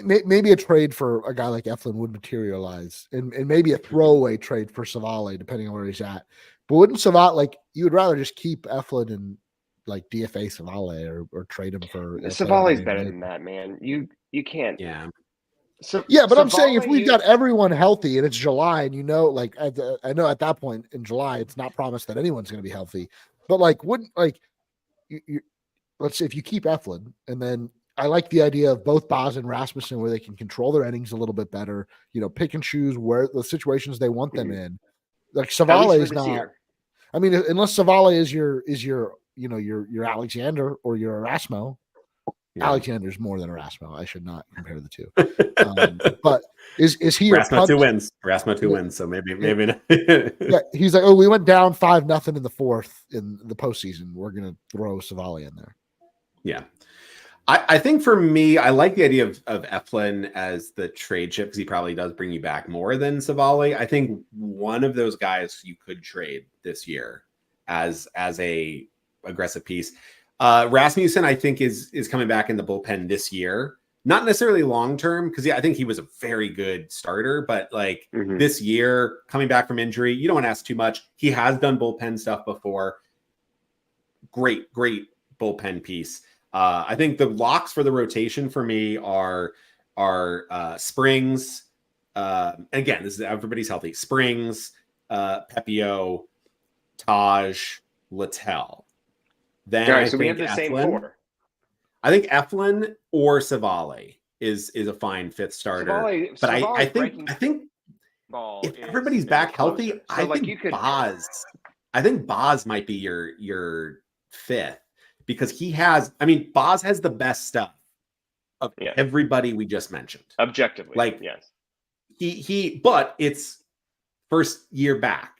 Maybe a trade for a guy like Eflin would materialize, and maybe a throwaway trade for Savale, depending on where he's at. But wouldn't Savale, like, you would rather just keep Eflin and like DFA Savale or trade him for Savale's better than that, man. You can't. Yeah. So Yeah, but I'm saying if Savale we've got everyone healthy and it's July, and like I know at that point in July it's not promised that anyone's going to be healthy, but like wouldn't like you let's say if you keep Eflin, and then I like the idea of both Boz and Rasmussen where they can control their innings a little bit better, pick and choose where the situations they want them in. Like Savale is not. Year. I mean, unless Savale is your your Alexander or your Erasmo. Yeah. Alexander's more than Erasmo. I should not compare the two. But is he Erasmo 2 wins? Erasmo 2 wins. So maybe not. Yeah, he's like, oh, we went down 5-0 in the 4th in the postseason. We're gonna throw Savale in there. Yeah. I think for me, I like the idea of Eflin as the trade chip because he probably does bring you back more than Savale. I think one of those guys you could trade this year as a aggressive piece. Rasmussen, I think, is coming back in the bullpen this year. Not necessarily long term, because I think he was a very good starter, but like this year, coming back from injury, you don't want to ask too much. He has done bullpen stuff before. Great bullpen piece. I think the locks for the rotation for me are Springs. Again, this is everybody's healthy. Springs, Pepio, Taj, Littell. Then all right, so we have the same 4. I think Eflin or Savale is a fine 5th starter. But I think if everybody's back healthy, so I think Boz. I think Boz might be your 5th. Because he has, Boz has the best stuff of everybody we just mentioned. Objectively. Like, yes. But it's first year back.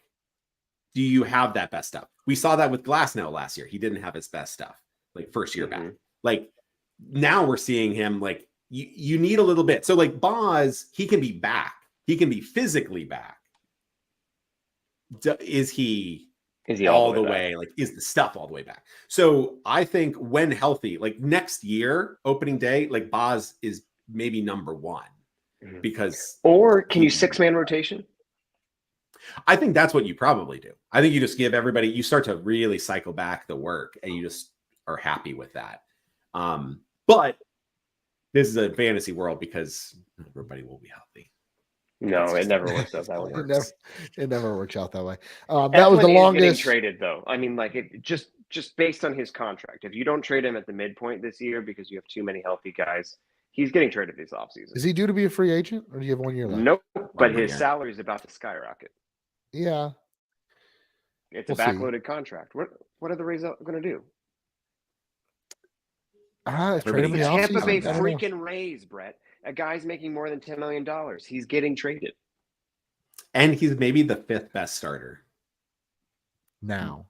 Do you have that best stuff? We saw that with Glasnow last year. He didn't have his best stuff, like first year back. Like, now we're seeing him, like, you need a little bit. So, like, Boz, he can be back. He can be physically back. Is he all the way like is the stuff all the way back? So I think when healthy, like next year opening day, like Boz is maybe number 1 because or can you 6-man rotation? I think that's what you probably do. I think you just give everybody, you start to really cycle back the work and you just are happy with that. But this is a fantasy world because everybody will be healthy. No, it never works out that way. It never works out that way. That was the longest getting traded, though. I mean, like it just based on his contract. If you don't trade him at the midpoint this year because you have too many healthy guys, he's getting traded this offseason. Is he due to be a free agent, or do you have 1 year left? Nope, but his salary is about to skyrocket. Yeah, it's a backloaded contract. What are the Rays going to do? Trade him in the Tampa Bay offseason. freaking Rays, Brett. A guy's making more than $10 million. He's getting traded. And he's maybe the 5th best starter. Now.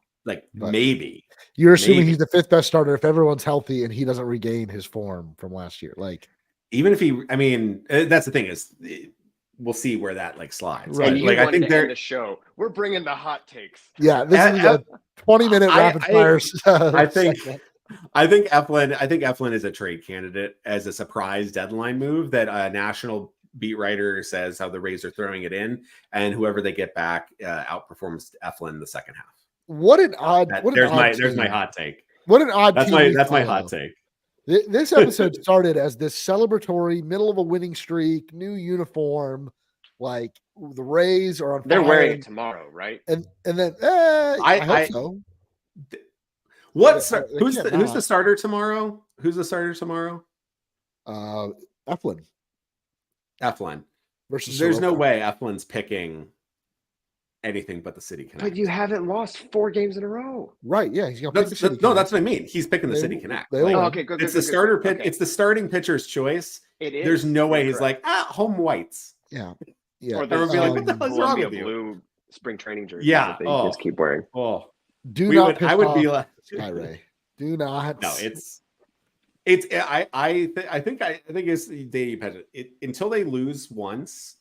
Maybe. You're assuming he's the 5th best starter if everyone's healthy and he doesn't regain his form from last year. Even if that's the thing is we'll see where that slides. Right. And I think they're the show. We're bringing the hot takes. Yeah, this is a 20-minute rapid fire. I think Eflin is a trade candidate as a surprise deadline move that a national beat writer says how the Rays are throwing it in, and whoever they get back outperforms Eflin in the second half. What an odd. There's my hot take. What an odd. That's my hot take. This episode started as this celebratory, middle of a winning streak, new uniform. The Rays are on fire. They're wearing it tomorrow, right? And then I hope so. Who's the starter tomorrow? Who's the starter tomorrow? Eflin versus. There's no way Eflin's picking anything but the City Connect. But you haven't lost 4 games in a row, right? Yeah, he's gonna pick the City. No, that's what I mean. He's picking the City Connect. Okay, good. It's the starter pitch. It's the starting pitcher's choice. It is. There's no way he's home whites. Yeah. Or they'll be what the hell is wrong with you? Blue spring training jersey. Yeah. That they just keep wearing. I would be like Skyray. Do not. No, I think it's Dave. Until they lose once,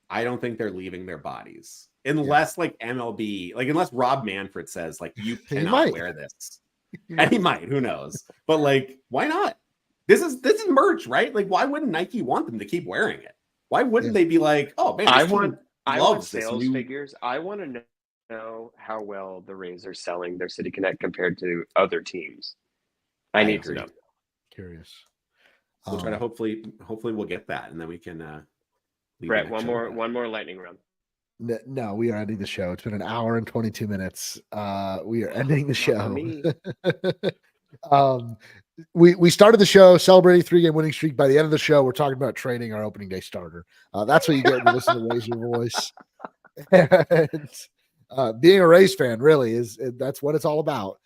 I don't think they're leaving their bodies. Unless MLB, unless Rob Manfred says you cannot wear this. And he might, who knows? But why not? This is merch, right? Why wouldn't Nike want them to keep wearing it? Why wouldn't they be oh man, I want sales figures. I want to know how well the Rays are selling their City Connect compared to other teams. I need to know. Curious. We'll try to hopefully we'll get that, and then we can. Brett, one more lightning round. No, we are ending the show. It's been an hour and 22 minutes. We are ending the show. We started the show celebrating 3-game winning streak. By the end of the show, we're talking about trading our opening day starter. That's what you get when you listen to Raise Your Voice. And, being a Rays fan really that's what it's all about.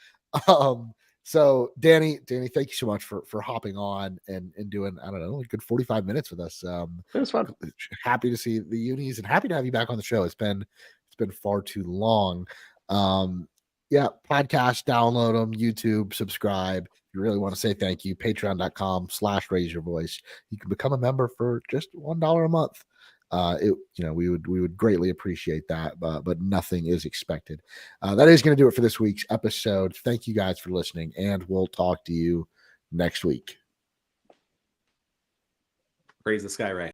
So Danny, thank you so much for hopping on and doing, I don't know, a good 45 minutes with us. It was fun. Happy to see the unis and happy to have you back on the show. It's been far too long. Yeah, podcast, download them, YouTube, subscribe. If you really want to say thank you, patreon.com/raise your voice. You can become a member for just $1 a month. We would greatly appreciate that, but nothing is expected. That is going to do it for this week's episode. Thank you guys for listening, and we'll talk to you next week. Praise the Skyray.